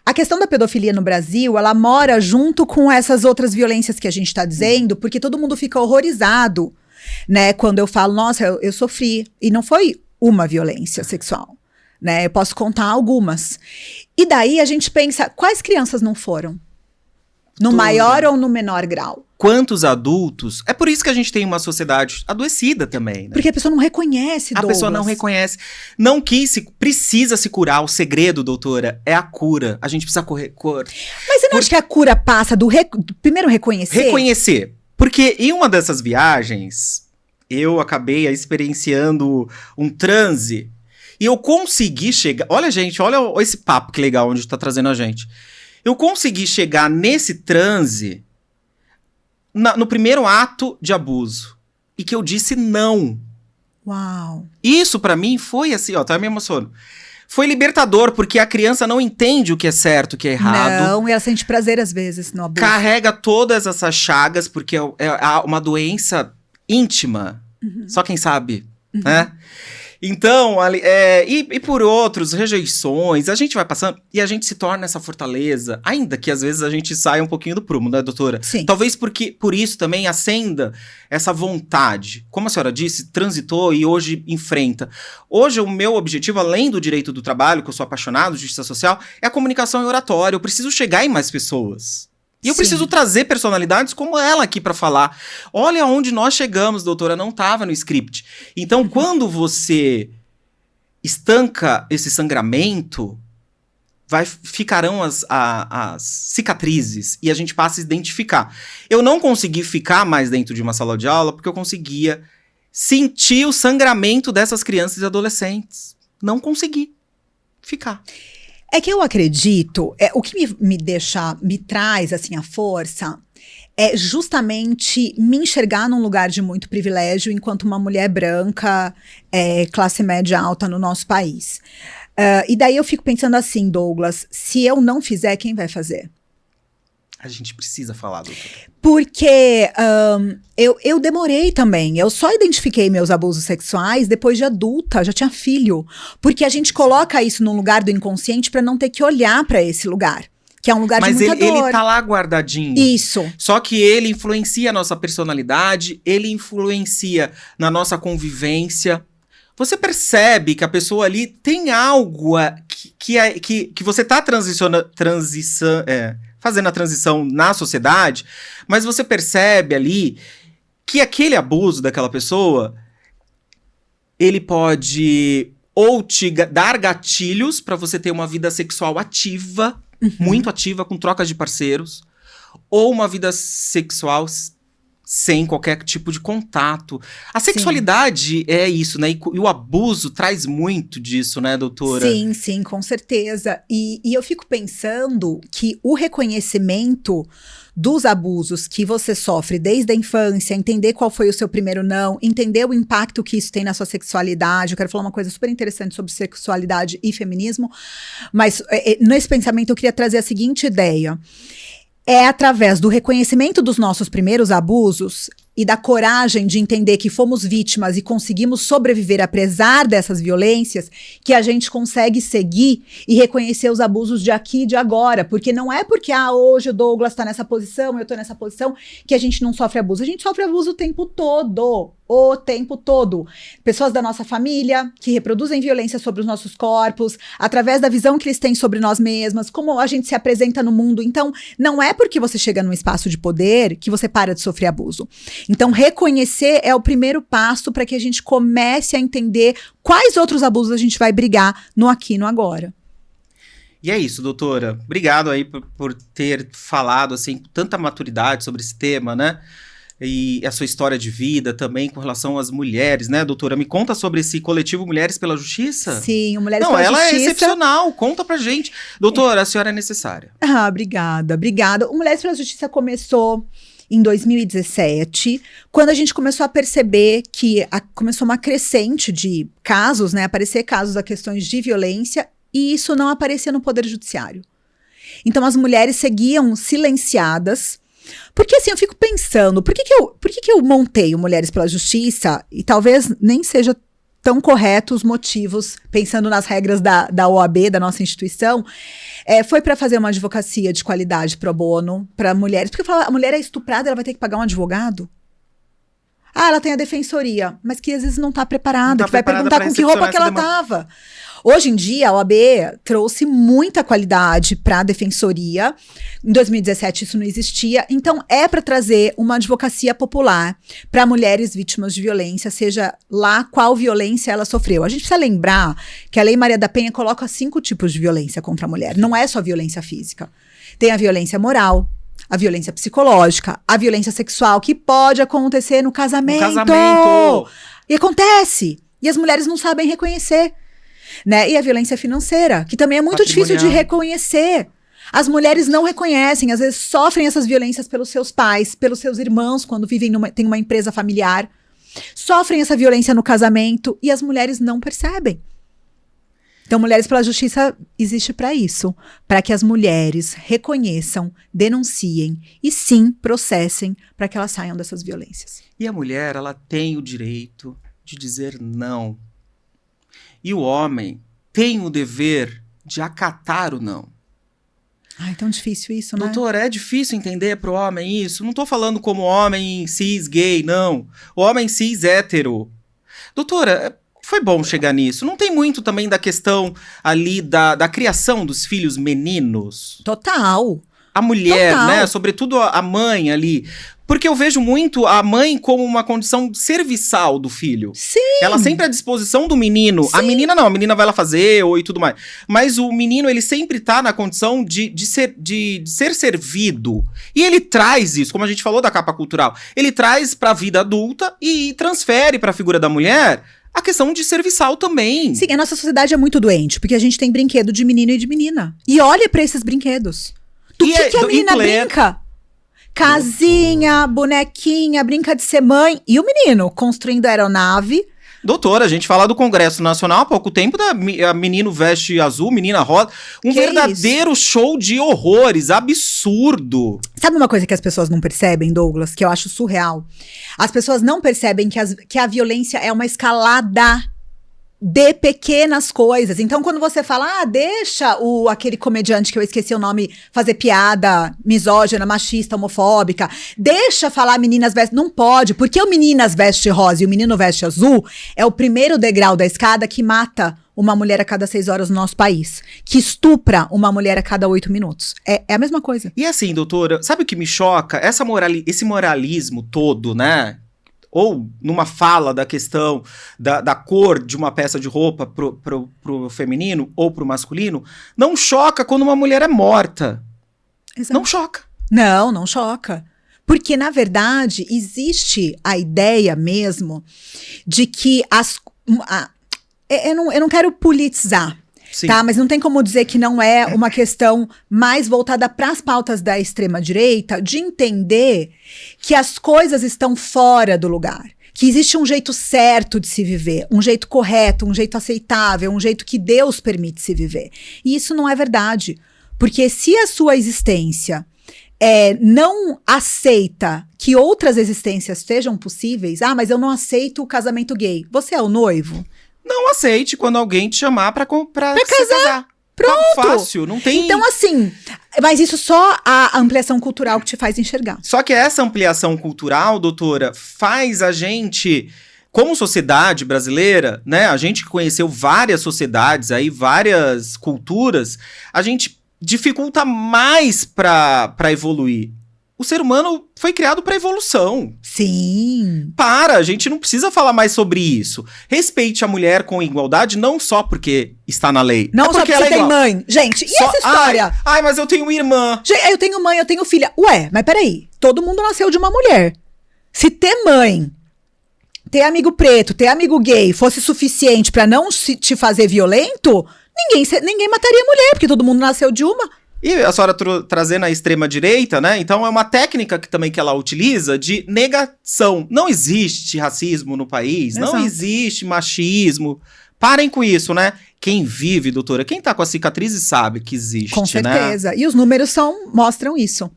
a questão da pedofilia no Brasil, ela mora junto com essas outras violências que a gente está dizendo, porque todo mundo fica horrorizado, né? Quando eu falo, nossa, eu sofri. E não foi uma violência sexual, né? Eu posso contar algumas. E daí a gente pensa, quais crianças não foram? No maior ou no menor grau? Quantos adultos? É por isso que a gente tem uma sociedade adoecida também, né? Porque a pessoa não reconhece, Douglas. A pessoa não reconhece. Não precisa se curar. O segredo, doutora, é a cura. A gente precisa correr. Mas você não acha que a cura passa do primeiro reconhecer? Reconhecer. Porque em uma dessas viagens, eu acabei experienciando um transe. E eu consegui chegar... Olha, gente, olha esse papo que legal onde tá trazendo a gente. Eu consegui chegar nesse transe no primeiro ato de abuso. E que eu disse não. Uau. Isso pra mim foi assim, ó, tá me emocionando. Foi libertador, porque a criança não entende o que é certo, o que é errado. Não, e ela sente prazer às vezes no abuso. Carrega todas essas chagas, porque é uma doença íntima. Uhum. Só quem sabe, né? Então, e por outros, rejeições, a gente vai passando e a gente se torna essa fortaleza, ainda que às vezes a gente saia um pouquinho do prumo, né, doutora? Sim. Talvez por isso também acenda essa vontade. Como a senhora disse, transitou e hoje enfrenta. Hoje o meu objetivo, além do direito do trabalho, que eu sou apaixonado, justiça social, é a comunicação e oratória. Eu preciso chegar em mais pessoas. E eu preciso trazer personalidades como ela aqui pra falar. Olha onde nós chegamos, doutora, não estava no script. Então, quando você estanca esse sangramento, ficarão as cicatrizes e a gente passa a identificar. Eu não consegui ficar mais dentro de uma sala de aula porque eu conseguia sentir o sangramento dessas crianças e adolescentes. Não consegui ficar. É que eu acredito, o que me traz assim a força é justamente me enxergar num lugar de muito privilégio enquanto uma mulher branca, classe média alta no nosso país. E daí eu fico pensando assim, Douglas, se eu não fizer, quem vai fazer? A gente precisa falar, doutora. Porque eu demorei também. Eu só identifiquei meus abusos sexuais depois de adulta, já tinha filho. Porque a gente coloca isso num lugar do inconsciente pra não ter que olhar pra esse lugar. Que é um lugar de muita dor. Mas ele tá lá guardadinho. Isso. Só que ele influencia a nossa personalidade, ele influencia na nossa convivência. Você percebe que a pessoa ali tem algo que você tá fazendo a transição na sociedade, mas você percebe ali que aquele abuso daquela pessoa, ele pode ou te dar gatilhos para você ter uma vida sexual ativa, muito ativa, com trocas de parceiros, ou uma vida sexual sem qualquer tipo de contato. A sexualidade é isso, né? E o abuso traz muito disso, né, doutora? Sim, sim, com certeza. E eu fico pensando que o reconhecimento dos abusos que você sofre desde a infância, entender qual foi o seu primeiro não, entender o impacto que isso tem na sua sexualidade. Eu quero falar uma coisa super interessante sobre sexualidade e feminismo, mas nesse pensamento eu queria trazer a seguinte ideia. É através do reconhecimento dos nossos primeiros abusos e da coragem de entender que fomos vítimas e conseguimos sobreviver apesar dessas violências, que a gente consegue seguir e reconhecer os abusos de aqui e de agora. Porque não é porque hoje o Douglas está nessa posição, eu estou nessa posição, que a gente não sofre abuso. A gente sofre abuso o tempo todo. O tempo todo. Pessoas da nossa família que reproduzem violência sobre os nossos corpos, através da visão que eles têm sobre nós mesmas, como a gente se apresenta no mundo. Então, não é porque você chega num espaço de poder que você para de sofrer abuso. Então, reconhecer é o primeiro passo para que a gente comece a entender quais outros abusos a gente vai brigar no aqui e no agora. E é isso, doutora. Obrigado aí por ter falado assim com tanta maturidade sobre esse tema, né? E a sua história de vida também com relação às mulheres, né, doutora? Me conta sobre esse coletivo Mulheres pela Justiça. Sim, o Mulheres pela Justiça. Não, ela é excepcional, conta pra gente. Doutora, a senhora é necessária. Obrigada. O Mulheres pela Justiça começou em 2017, quando a gente começou a perceber que começou uma crescente de casos, né, aparecer casos a questões de violência, e isso não aparecia no Poder Judiciário. Então as mulheres seguiam silenciadas. Porque assim, eu fico pensando, por que eu montei o Mulheres pela Justiça, e talvez nem seja tão correto os motivos, pensando nas regras da OAB, da nossa instituição, foi para fazer uma advocacia de qualidade pro bono para mulheres. Porque eu falo, a mulher é estuprada, ela vai ter que pagar um advogado? Ela tem a defensoria, mas que às vezes não está preparada, que vai perguntar com que roupa que ela estava. Hoje em dia, a OAB trouxe muita qualidade para a defensoria. Em 2017, isso não existia. Então, é para trazer uma advocacia popular para mulheres vítimas de violência, seja lá qual violência ela sofreu. A gente precisa lembrar que a Lei Maria da Penha coloca 5 tipos de violência contra a mulher. Não é só violência física. Tem a violência moral, a violência psicológica, a violência sexual, que pode acontecer no casamento. E acontece. E as mulheres não sabem reconhecer. Né? E a violência financeira, que também é muito difícil de reconhecer. As mulheres não reconhecem, às vezes sofrem essas violências pelos seus pais, pelos seus irmãos, quando tem uma empresa familiar. Sofrem essa violência no casamento e as mulheres não percebem. Então, Mulheres pela Justiça existe para isso, para que as mulheres reconheçam, denunciem e sim processem para que elas saiam dessas violências. E a mulher, ela tem o direito de dizer não. E o homem tem o dever de acatar o não. Ai, tão difícil isso, né? Doutora, é difícil entender pro homem isso. Não tô falando como homem cis gay, não. O homem cis hétero. Doutora, foi bom chegar nisso. Não tem muito também da questão ali da criação dos filhos meninos? Total. A mulher, né? Sobretudo a mãe ali. Porque eu vejo muito a mãe como uma condição serviçal do filho. Sim. Ela sempre à disposição do menino. Sim. A menina não, a menina vai lá fazer e tudo mais. Mas o menino, ele sempre tá na condição de ser servido. E ele traz isso, como a gente falou da capa cultural. Ele traz pra vida adulta e transfere pra figura da mulher a questão de serviçal também. Sim, a nossa sociedade é muito doente, porque a gente tem brinquedo de menino e de menina. E olha pra esses brinquedos. Do que a menina brinca? Casinha, bonequinha, brinca de ser mãe. E o menino construindo aeronave. Doutora, a gente fala do Congresso Nacional há pouco tempo, menino veste azul, menina rosa. Um verdadeiro show de horrores, absurdo. Sabe uma coisa que as pessoas não percebem, Douglas, que eu acho surreal? As pessoas não percebem que a violência é uma escalada de pequenas coisas. Então, quando você fala, deixa aquele comediante que eu esqueci o nome fazer piada misógina, machista, homofóbica, deixa falar meninas vestem. Não pode, porque o meninas veste rosa e o menino veste azul é o primeiro degrau da escada que mata uma mulher a cada 6 horas no nosso país, que estupra uma mulher a cada 8 minutos. É a mesma coisa. E assim, doutora, sabe o que me choca? Esse moralismo todo, né? ou numa fala da questão da cor de uma peça de roupa pro feminino ou pro masculino, não choca quando uma mulher é morta. Exato. Não choca. Não choca. Porque, na verdade, existe a ideia mesmo de que eu não quero politizar, Sim. tá? Mas não tem como dizer que não é uma questão mais voltada para as pautas da extrema-direita, de entender que as coisas estão fora do lugar. Que existe um jeito certo de se viver, um jeito correto, um jeito aceitável, um jeito que Deus permite se viver. E isso não é verdade. Porque se a sua existência não aceita que outras existências sejam possíveis, mas eu não aceito o casamento gay. Você é o noivo? Não aceite quando alguém te chamar pra casar. Pronto. Tá fácil, não tem... Então, assim, mas isso só a ampliação cultural que te faz enxergar. Só que essa ampliação cultural, doutora, faz a gente, como sociedade brasileira, né? A gente que conheceu várias sociedades aí, várias culturas, a gente dificulta mais pra evoluir. O ser humano foi criado para evolução. Sim. A gente não precisa falar mais sobre isso. Respeite a mulher com igualdade, não só porque está na lei. Não só porque ela você tem mãe. Gente, e essa história? Ai, mas eu tenho uma irmã. Eu tenho mãe, eu tenho filha. Ué, mas peraí. Todo mundo nasceu de uma mulher. Se ter mãe, ter amigo preto, ter amigo gay fosse suficiente para não te fazer violento, ninguém mataria a mulher, porque todo mundo nasceu de uma. E a senhora trazendo a extrema-direita, né? Então é uma técnica que ela utiliza de negação. Não existe racismo no país, Exato. Não existe machismo. Parem com isso, né? Quem vive, doutora, quem tá com as cicatrizes sabe que existe, Com certeza. Né? E os números mostram isso.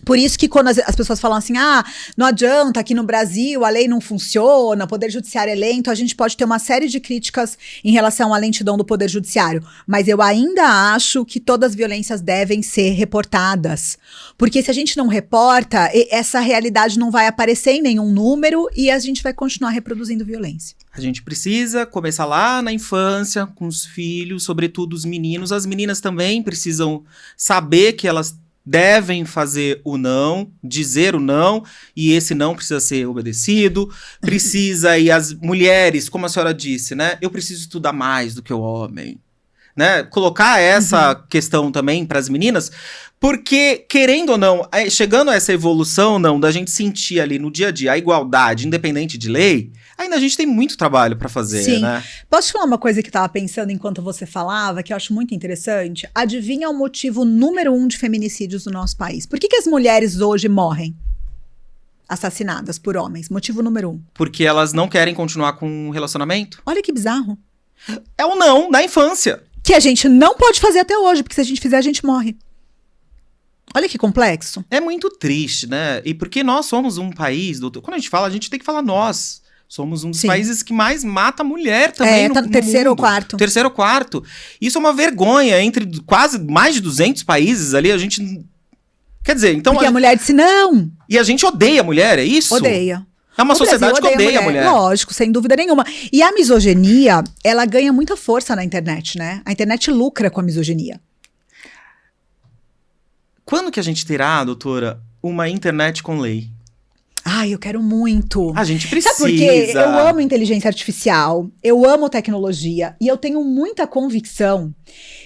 Por isso que quando as pessoas falam assim, não adianta, aqui no Brasil a lei não funciona, o poder judiciário é lento, a gente pode ter uma série de críticas em relação à lentidão do poder judiciário. Mas eu ainda acho que todas as violências devem ser reportadas. Porque se a gente não reporta, essa realidade não vai aparecer em nenhum número e a gente vai continuar reproduzindo violência. A gente precisa começar lá na infância, com os filhos, sobretudo os meninos. As meninas também precisam saber que elas devem fazer o não, dizer o não, e esse não precisa ser obedecido. Precisa, e as mulheres, como a senhora disse, né? Eu preciso estudar mais do que o homem. Né? Colocar essa questão também para as meninas, porque, querendo ou não, chegando a essa evolução, não, da gente sentir ali no dia a dia a igualdade, independente de lei, ainda a gente tem muito trabalho para fazer, Sim. Né? Posso te falar uma coisa que eu tava pensando enquanto você falava, que eu acho muito interessante? Adivinha o motivo número 1 de feminicídios no nosso país? Por que as mulheres hoje morrem assassinadas por homens? Motivo número 1. Porque elas não querem continuar com um relacionamento? Olha que bizarro. É o não, da infância. Que a gente não pode fazer até hoje, porque se a gente fizer, a gente morre. Olha que complexo. É muito triste, né? E porque nós somos um país, doutor, quando a gente fala, a gente tem que falar nós. Somos um dos países que mais mata mulher também no terceiro mundo. ou quarto. Terceiro ou quarto. Isso é uma vergonha. Entre quase mais de 200 países ali, a gente... Quer dizer, então... Porque a mulher disse não. E a gente odeia a mulher, é isso? Odeia. É uma sociedade que odeia a mulher. Lógico, sem dúvida nenhuma. E a misoginia, ela ganha muita força na internet, né? A internet lucra com a misoginia. Quando que a gente terá, doutora, uma internet com lei? Ai, eu quero muito. A gente precisa. Sabe por quê? Eu amo inteligência artificial, eu amo tecnologia e eu tenho muita convicção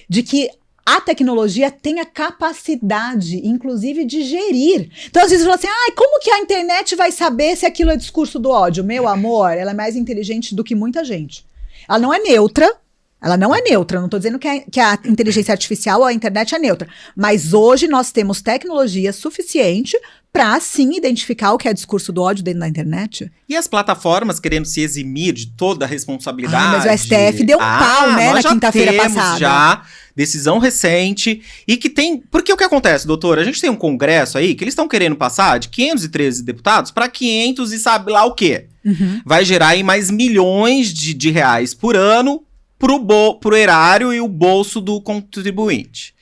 de que a tecnologia tem a capacidade, inclusive, de gerir. Então, às vezes, você fala assim, como que a internet vai saber se aquilo é discurso do ódio? Meu amor, ela é mais inteligente do que muita gente. Ela não é neutra. Não tô dizendo que a inteligência artificial ou a internet é neutra. Mas hoje nós temos tecnologia suficiente para, sim, identificar o que é discurso do ódio dentro da internet. E as plataformas querendo se eximir de toda a responsabilidade. Mas o STF deu um pau, né, na quinta-feira passada. Já decisão recente e que tem... Porque o que acontece, doutora? A gente tem um congresso aí que eles estão querendo passar de 513 deputados para 500 e sabe lá o quê. Vai gerar aí mais milhões de reais por ano pro erário e o bolso do contribuinte.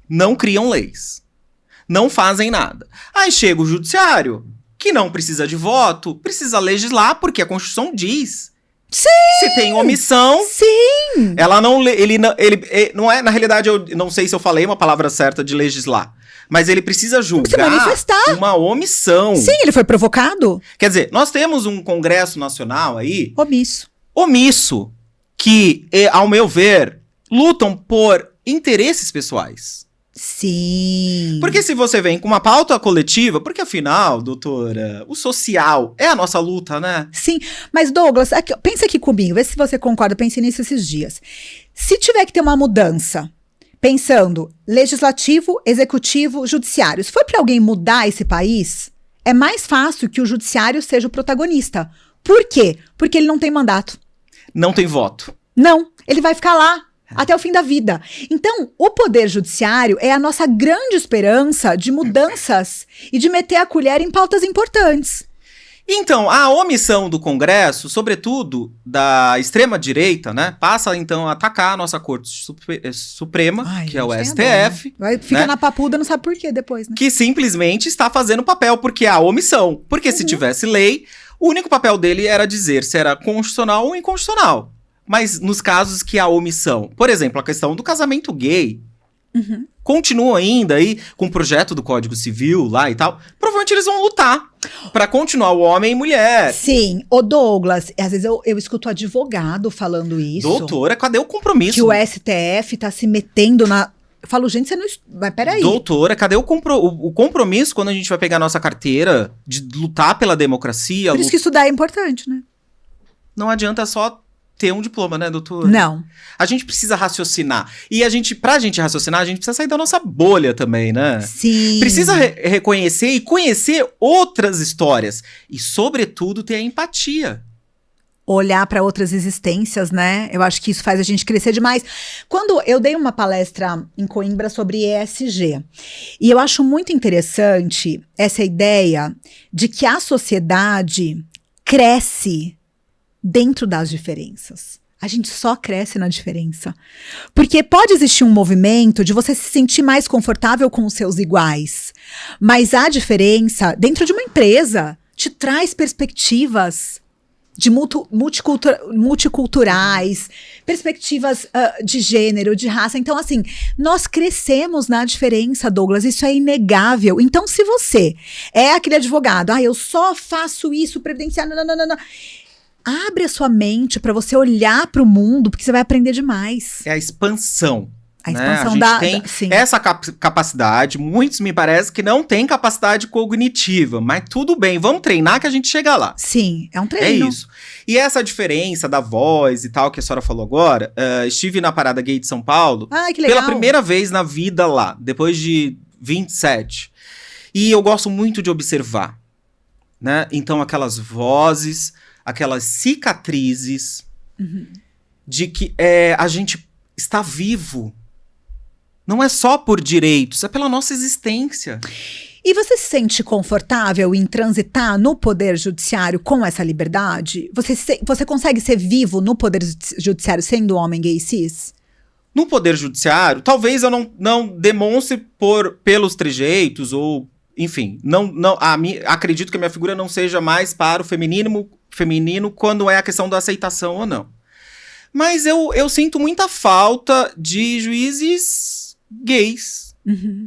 Não criam leis. Não fazem nada. Aí chega o judiciário, que não precisa de voto, precisa legislar, porque a Constituição diz Sim! Se tem omissão, Sim! ela não, ele não é, na realidade, eu não sei se eu falei uma palavra certa de legislar, mas ele precisa Se julgar manifestar. uma omissão. Sim, ele foi provocado. Quer dizer, nós temos um Congresso Nacional aí, Omisso. que, ao meu ver, lutam por interesses pessoais. Sim. Porque se você vem com uma pauta coletiva, porque afinal, doutora, o social é a nossa luta, né? Sim, mas Douglas, pensa aqui comigo, vê se você concorda, pense nisso esses dias. Se tiver que ter uma mudança, pensando legislativo, executivo, judiciário, se for para alguém mudar esse país, é mais fácil que o judiciário seja o protagonista. Por quê? Porque ele não tem mandato. Não tem voto. Não, ele vai ficar lá até o fim da vida. Então, o poder judiciário é a nossa grande esperança de mudanças e de meter a colher em pautas importantes. Então, a omissão do Congresso, sobretudo da extrema-direita, né, passa então a atacar a nossa Corte Suprema, que é o STF. Dó, né? Fica né? na papuda, não sabe por quê depois, né? Que simplesmente está fazendo papel, porque há omissão. Porque se tivesse lei, o único papel dele era dizer se era constitucional ou inconstitucional. Mas nos casos que há omissão, por exemplo, a questão do casamento gay, continua ainda aí com o projeto do Código Civil lá e tal, provavelmente eles vão lutar pra continuar o homem e mulher. Sim, ô Douglas, às vezes eu escuto advogado falando isso. Doutora, cadê o compromisso? Que o STF tá se metendo na... Eu falo, gente, você não... Mas peraí. Doutora, cadê o compromisso quando a gente vai pegar a nossa carteira de lutar pela democracia? Por isso que estudar é importante, né? Não adianta só ter um diploma, né, doutora? Não. A gente precisa raciocinar. E pra gente raciocinar, a gente precisa sair da nossa bolha também, né? Sim. Precisa reconhecer e conhecer outras histórias. E, sobretudo, ter a empatia. Olhar para outras existências, né? Eu acho que isso faz a gente crescer demais. Quando eu dei uma palestra em Coimbra sobre ESG, e eu acho muito interessante essa ideia de que a sociedade cresce dentro das diferenças. A gente só cresce na diferença. Porque pode existir um movimento de você se sentir mais confortável com os seus iguais. Mas a diferença, dentro de uma empresa, te traz perspectivas de multiculturais, perspectivas de gênero, de raça. Então, assim, nós crescemos na diferença, Douglas, isso é inegável. Então, se você é aquele advogado, eu só faço isso, previdenciário, não. Abre a sua mente para você olhar para o mundo, porque você vai aprender demais. É a expansão. A né? expansão A gente tem sim. essa capacidade. Muitos me parece que não têm capacidade cognitiva, mas tudo bem, vamos treinar que a gente chega lá. Sim, é um treino. É isso. E essa diferença da voz e tal que a senhora falou agora, estive na Parada Gay de São Paulo Que legal. pela primeira vez na vida lá, depois de 27. E eu gosto muito de observar, né? Então aquelas vozes, aquelas cicatrizes de que a gente está vivo. Não é só por direitos, é pela nossa existência. E você se sente confortável em transitar no poder judiciário com essa liberdade? Você consegue ser vivo no poder judiciário sendo homem gay cis? No poder judiciário, talvez eu não demonstre pelos trejeitos ou, enfim, acredito que a minha figura não seja mais para o feminino quando é a questão da aceitação ou não. Mas eu sinto muita falta de juízes gays,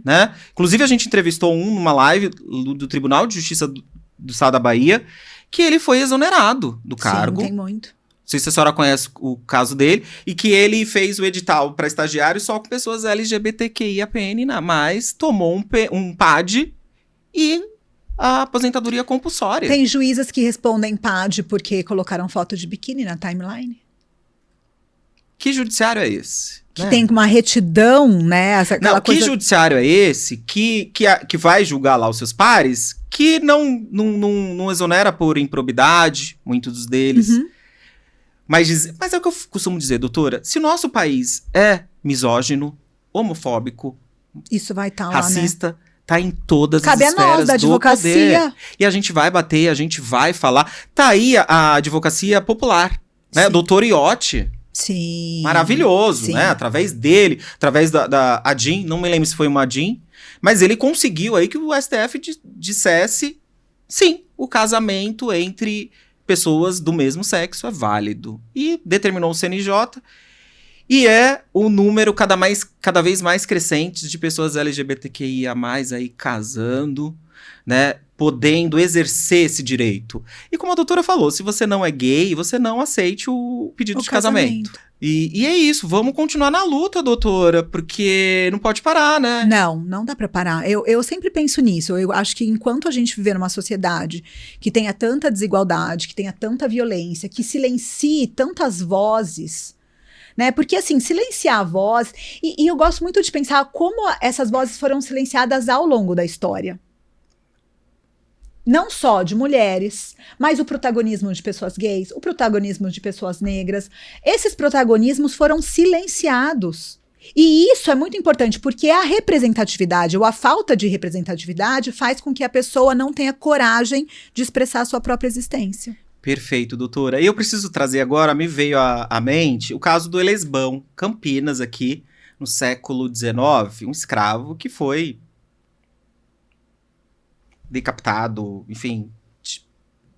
né? Inclusive, a gente entrevistou numa live do Tribunal de Justiça do Estado da Bahia, que ele foi exonerado do cargo. Sim, tem muito. Não sei se a senhora conhece o caso dele, e que ele fez o edital para estagiário só com pessoas LGBTQIAPN+, mas tomou um PAD e a aposentadoria compulsória. Tem juízas que respondem PAD porque colocaram foto de biquíni na timeline. Que judiciário é esse? Que tem uma retidão, né? Que judiciário é esse que vai julgar lá os seus pares, que não exonera por improbidade, muitos deles. Mas é o que eu costumo dizer, doutora, se o nosso país é misógino, homofóbico, isso vai estar lá, racista, né? Tá em todas Cabe as esferas a nós, da advocacia. poder. E a gente vai bater, a gente vai falar. Tá aí a advocacia popular, né? Doutor Iotti. Sim. Maravilhoso, Sim. né? Através dele, através da ADIM, não me lembro se foi uma ADIM, mas ele conseguiu aí que o STF dissesse, sim, o casamento entre pessoas do mesmo sexo é válido. E determinou o CNJ, e é o número cada vez mais crescente de pessoas LGBTQIA+, aí casando, né, podendo exercer esse direito. E como a doutora falou, se você não é gay, você não aceite o pedido de casamento. E é isso, vamos continuar na luta, doutora, porque não pode parar, né? Não dá pra parar. Eu sempre penso nisso. Eu acho que enquanto a gente viver numa sociedade que tenha tanta desigualdade, que tenha tanta violência, que silencie tantas vozes, né? Porque, assim, silenciar a voz... E eu gosto muito de pensar como essas vozes foram silenciadas ao longo da história. Não só de mulheres, mas o protagonismo de pessoas gays, o protagonismo de pessoas negras. Esses protagonismos foram silenciados. E isso é muito importante, porque a representatividade ou a falta de representatividade faz com que a pessoa não tenha coragem de expressar a sua própria existência. Perfeito, doutora. E eu preciso trazer agora, me veio à mente, o caso do Elesbão, Campinas, aqui, no século XIX, um escravo que foi decapitado, enfim,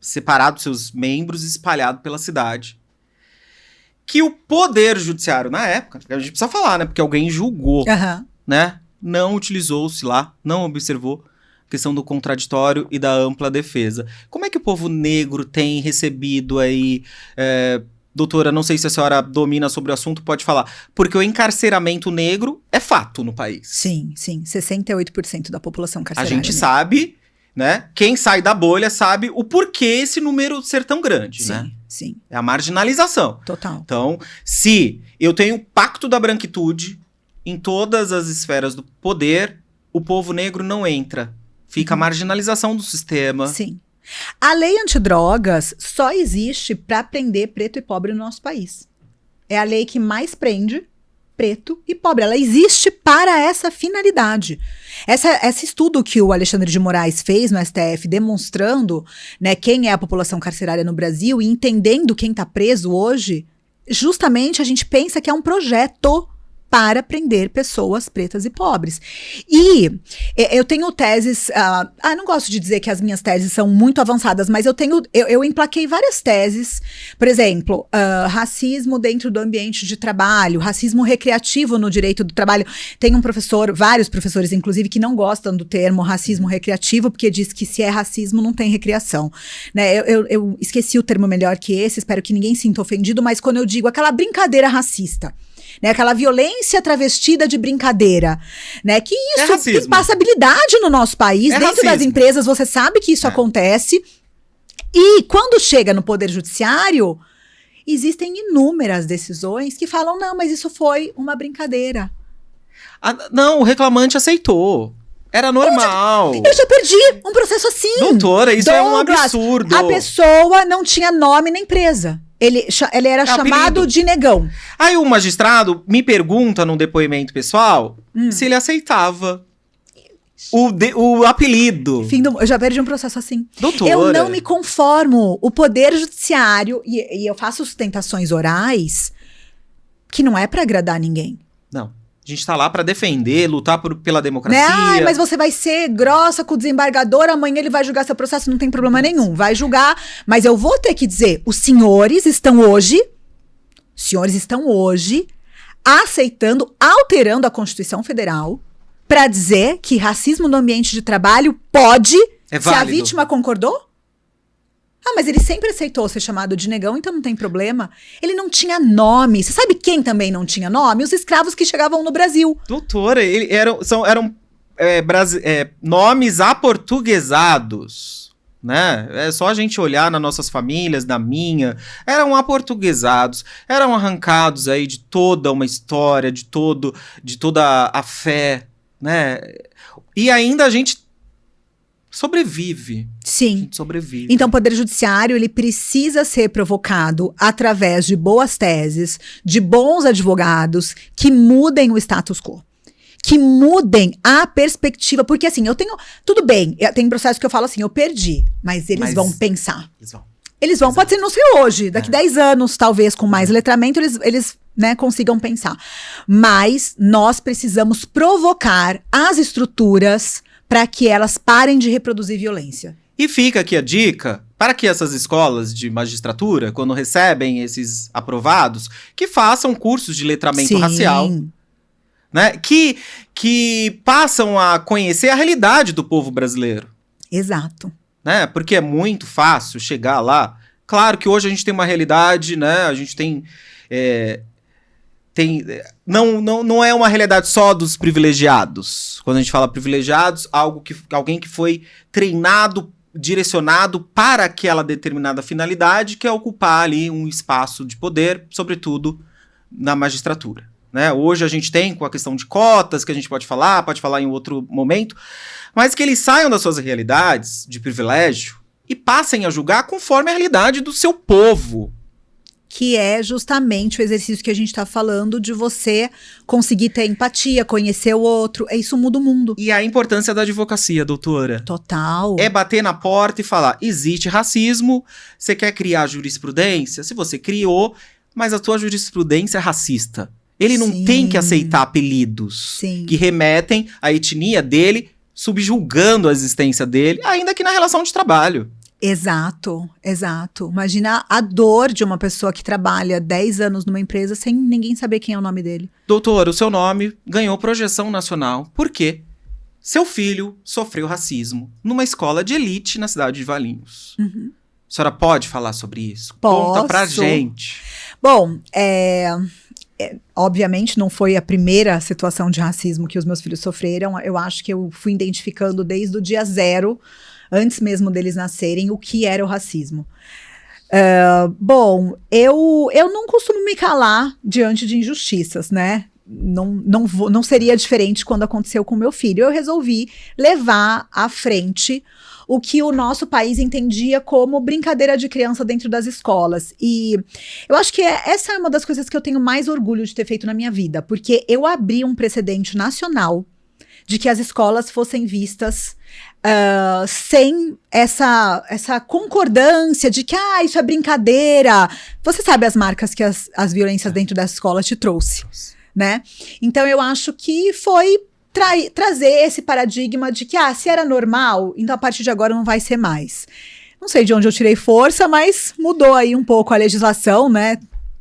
separado dos seus membros e espalhado pela cidade. Que o poder judiciário na época, a gente precisa falar, né? Porque alguém julgou, né? Não utilizou-se lá, não observou a questão do contraditório e da ampla defesa. Como é que o povo negro tem recebido aí... doutora, não sei se a senhora domina sobre o assunto, pode falar. Porque o encarceramento negro é fato no país. Sim. 68% da população carcerária. A gente sabe... né? Quem sai da bolha sabe o porquê esse número ser tão grande, né? Sim. É a marginalização. Total. Então, se eu tenho o pacto da branquitude em todas as esferas do poder, o povo negro não entra. Fica a marginalização do sistema. Sim. A lei antidrogas só existe para prender preto e pobre no nosso país. É a lei que mais prende preto e pobre. Ela existe para essa finalidade. Esse estudo que o Alexandre de Moraes fez no STF, demonstrando, né, quem é a população carcerária no Brasil e entendendo quem está preso hoje, justamente a gente pensa que é um projeto para prender pessoas pretas e pobres. E eu tenho teses... não gosto de dizer que as minhas teses são muito avançadas, mas eu emplaquei várias teses. Por exemplo, racismo dentro do ambiente de trabalho, racismo recreativo no direito do trabalho. Tem um professor, vários professores, inclusive, que não gostam do termo racismo recreativo, porque diz que se é racismo, não tem recreação. Né? Eu esqueci o termo melhor que esse, espero que ninguém sinta ofendido, mas quando eu digo aquela brincadeira racista, né, aquela violência travestida de brincadeira, né, que isso tem passabilidade no nosso país, dentro racismo. Das empresas, você sabe que isso acontece, e quando chega no Poder Judiciário, existem inúmeras decisões que falam, não, mas isso foi uma brincadeira. Não, o reclamante aceitou. Era normal. Eu já perdi um processo assim. Doutora, isso é um absurdo. A pessoa não tinha nome na empresa. Ele era chamado de negão. Aí o magistrado me pergunta num depoimento pessoal se ele aceitava o apelido. Eu já perdi um processo assim. Doutora. Eu não me conformo. O Poder Judiciário, e eu faço sustentações orais, que não é pra agradar ninguém. Não. A gente tá lá pra defender, lutar pela democracia. Né? Mas você vai ser grossa com o desembargador, amanhã ele vai julgar seu processo, não tem problema nenhum. Vai julgar, mas eu vou ter que dizer, os senhores estão hoje aceitando, alterando a Constituição Federal pra dizer que racismo no ambiente de trabalho pode, se a vítima concordou. Mas ele sempre aceitou ser chamado de negão, então não tem problema. Ele não tinha nome. Você sabe quem também não tinha nome? Os escravos que chegavam no Brasil. Doutora, eram nomes aportuguesados, né? É só a gente olhar nas nossas famílias, na minha. Eram aportuguesados, eram arrancados aí de toda uma história, de toda a fé, né? E ainda a gente sobrevive. Sim. A gente sobrevive. Então, o Poder Judiciário, ele precisa ser provocado através de boas teses, de bons advogados que mudem o status quo. Que mudem a perspectiva. Porque, assim, tudo bem, tem processo que eu falo assim, eu perdi, mas eles vão pensar. Eles vão. Pode ser não ser hoje, daqui 10 anos, talvez, com mais letramento, eles né, consigam pensar. Mas nós precisamos provocar as estruturas para que elas parem de reproduzir violência. E fica aqui a dica para que essas escolas de magistratura, quando recebem esses aprovados, que façam cursos de letramento racial, né? Que passam a conhecer a realidade do povo brasileiro. Exato. Né? Porque é muito fácil chegar lá. Claro que hoje a gente tem uma realidade, né? A gente tem... não é uma realidade só dos privilegiados. Quando a gente fala privilegiados, alguém que foi treinado, direcionado para aquela determinada finalidade, que é ocupar ali um espaço de poder, sobretudo na magistratura. Né? Hoje a gente tem com a questão de cotas, que a gente pode falar em outro momento, mas que eles saiam das suas realidades de privilégio e passem a julgar conforme a realidade do seu povo. Que é justamente o exercício que a gente está falando de você conseguir ter empatia, conhecer o outro. Isso muda o mundo. E a importância da advocacia, doutora. Total. É bater na porta e falar, existe racismo, você quer criar jurisprudência? Se você criou, mas a tua jurisprudência é racista. Ele não tem que aceitar apelidos que remetem à etnia dele, subjulgando a existência dele, ainda que na relação de trabalho. Exato, exato. Imagina a dor de uma pessoa que trabalha 10 anos numa empresa sem ninguém saber quem é o nome dele. Doutor, o seu nome ganhou projeção nacional. Por quê? Seu filho sofreu racismo numa escola de elite na cidade de Valinhos. Uhum. A senhora pode falar sobre isso? Posso. Conta pra gente. Bom, obviamente não foi a primeira situação de racismo que os meus filhos sofreram. Eu acho que eu fui identificando desde o dia zero, antes mesmo deles nascerem, o que era o racismo. Bom, eu não costumo me calar diante de injustiças, né? Não seria diferente quando aconteceu com meu filho. Eu resolvi levar à frente o que o nosso país entendia como brincadeira de criança dentro das escolas. E eu acho que essa é uma das coisas que eu tenho mais orgulho de ter feito na minha vida, porque eu abri um precedente nacional de que as escolas fossem vistas sem essa concordância de que isso é brincadeira. Você sabe as marcas que as violências dentro dessa escola te trouxe, né? Então eu acho que foi trazer esse paradigma de que se era normal, então a partir de agora não vai ser mais. Não sei de onde eu tirei força, mas mudou aí um pouco a legislação, né?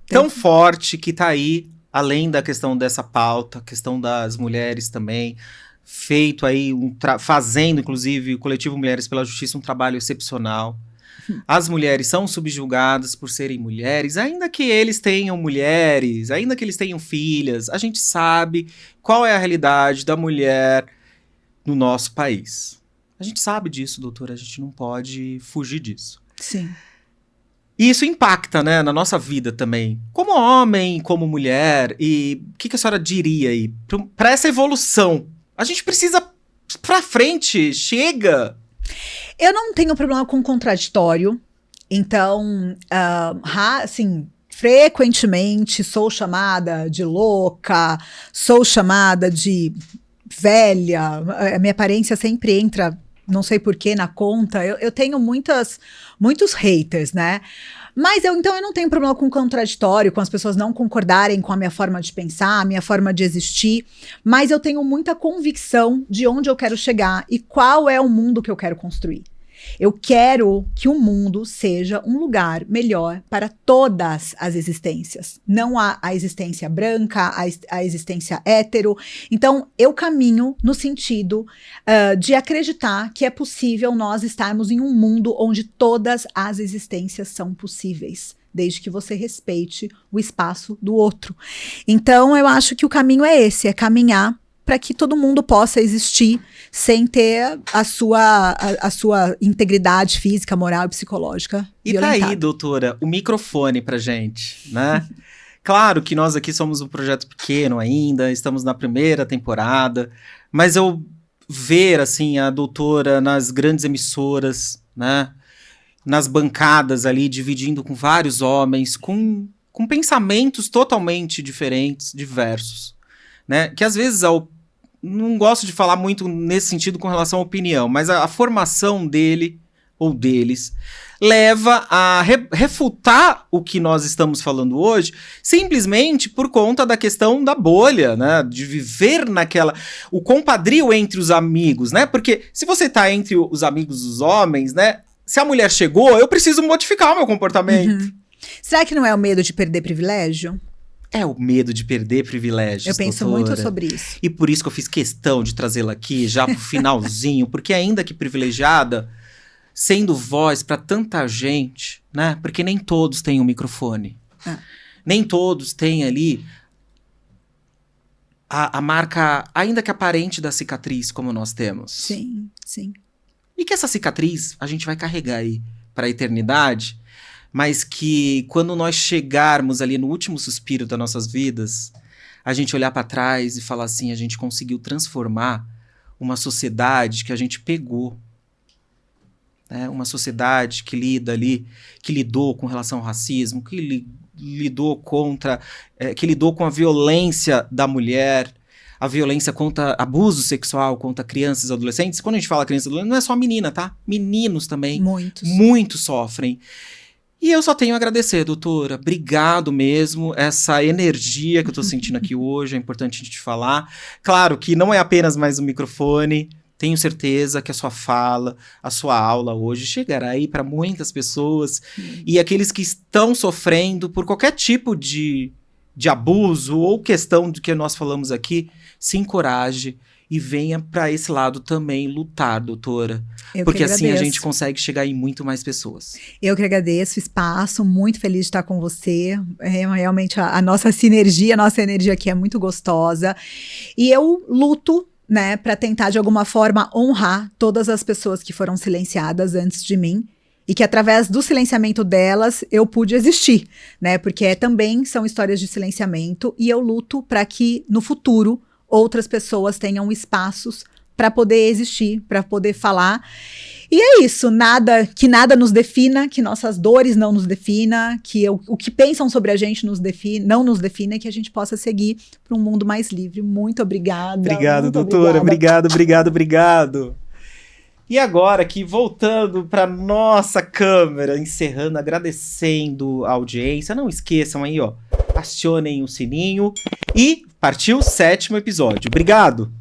Tão forte que tá aí, além da questão dessa pauta, a questão das mulheres também, feito aí, fazendo, inclusive, o Coletivo Mulheres pela Justiça um trabalho excepcional. As mulheres são subjugadas por serem mulheres, ainda que eles tenham mulheres, ainda que eles tenham filhas, a gente sabe qual é a realidade da mulher no nosso país. A gente sabe disso, doutora, a gente não pode fugir disso. Sim. E isso impacta, né, na nossa vida também, como homem, como mulher, e o que a senhora diria aí para essa evolução? A gente precisa pra frente, chega! Eu não tenho problema com contraditório, então, assim, frequentemente sou chamada de louca, sou chamada de velha, a minha aparência sempre entra, não sei porquê, na conta. Eu tenho muitos haters, né? Mas então eu não tenho problema com contraditório, com as pessoas não concordarem com a minha forma de pensar, a minha forma de existir, mas eu tenho muita convicção de onde eu quero chegar e qual é o mundo que eu quero construir. Eu quero que o mundo seja um lugar melhor para todas as existências. Não a existência branca, a existência hétero. Então, eu caminho no sentido de acreditar que é possível nós estarmos em um mundo onde todas as existências são possíveis, desde que você respeite o espaço do outro. Então, eu acho que o caminho é esse, é caminhar para que todo mundo possa existir sem ter a sua integridade física, moral e psicológica violentada. Tá aí, doutora, o microfone pra gente, né? Claro que nós aqui somos um projeto pequeno ainda, estamos na primeira temporada, mas eu ver, assim, a doutora nas grandes emissoras, né? Nas bancadas ali, dividindo com vários homens, com pensamentos totalmente diferentes, diversos, né? Que às vezes não gosto de falar muito nesse sentido com relação à opinião, mas a formação dele ou deles leva a refutar o que nós estamos falando hoje, simplesmente por conta da questão da bolha, né? De viver o compadrio entre os amigos, né? Porque se você tá entre os amigos dos homens, né? se a mulher chegou, eu preciso modificar o meu comportamento. Uhum. Será que não é o medo de perder privilégio? É o medo de perder privilégios, Eu penso doutora. muito sobre isso. E por isso que eu fiz questão de trazê-la aqui, já pro finalzinho, porque ainda que privilegiada, sendo voz para tanta gente, né? Porque nem todos têm um microfone. Nem todos têm ali a marca, ainda que aparente, da cicatriz, como nós temos. Sim, sim. E que essa cicatriz a gente vai carregar aí para a eternidade, mas que quando nós chegarmos ali no último suspiro das nossas vidas, a gente olhar para trás e falar assim, a gente conseguiu transformar uma sociedade que a gente pegou. Né? Uma sociedade que lida ali, que lidou com relação ao racismo, que lidou que lidou com a violência da mulher, a violência contra abuso sexual contra crianças e adolescentes. Quando a gente fala crianças e adolescentes, não é só menina, tá? Meninos também. Muitos sofrem. E eu só tenho a agradecer, doutora. Obrigado mesmo. Essa energia que eu tô sentindo aqui hoje, é importante a gente falar. Claro que não é apenas mais um microfone. Tenho certeza que a sua fala, a sua aula hoje chegará aí para muitas pessoas. E aqueles que estão sofrendo por qualquer tipo de abuso ou questão do que nós falamos aqui, se encoraje e venha para esse lado também lutar, doutora. Porque assim a gente consegue chegar em muito mais pessoas. Eu que agradeço o espaço, muito feliz de estar com você. Realmente a nossa sinergia, a nossa energia aqui é muito gostosa. E eu luto, né, para tentar de alguma forma honrar todas as pessoas que foram silenciadas antes de mim. E que através do silenciamento delas, eu pude existir, né? Porque também são histórias de silenciamento. E eu luto para que, no futuro, outras pessoas tenham espaços para poder existir, para poder falar. E é isso, que nada nos defina, que nossas dores não nos defina, que o que pensam sobre a gente não nos defina, e que a gente possa seguir para um mundo mais livre. Muito obrigada. Obrigado, doutora. Obrigado. E agora aqui, voltando para nossa câmera, encerrando, agradecendo a audiência. Não esqueçam aí, ó, acionem o sininho e partiu o 7º episódio. Obrigado!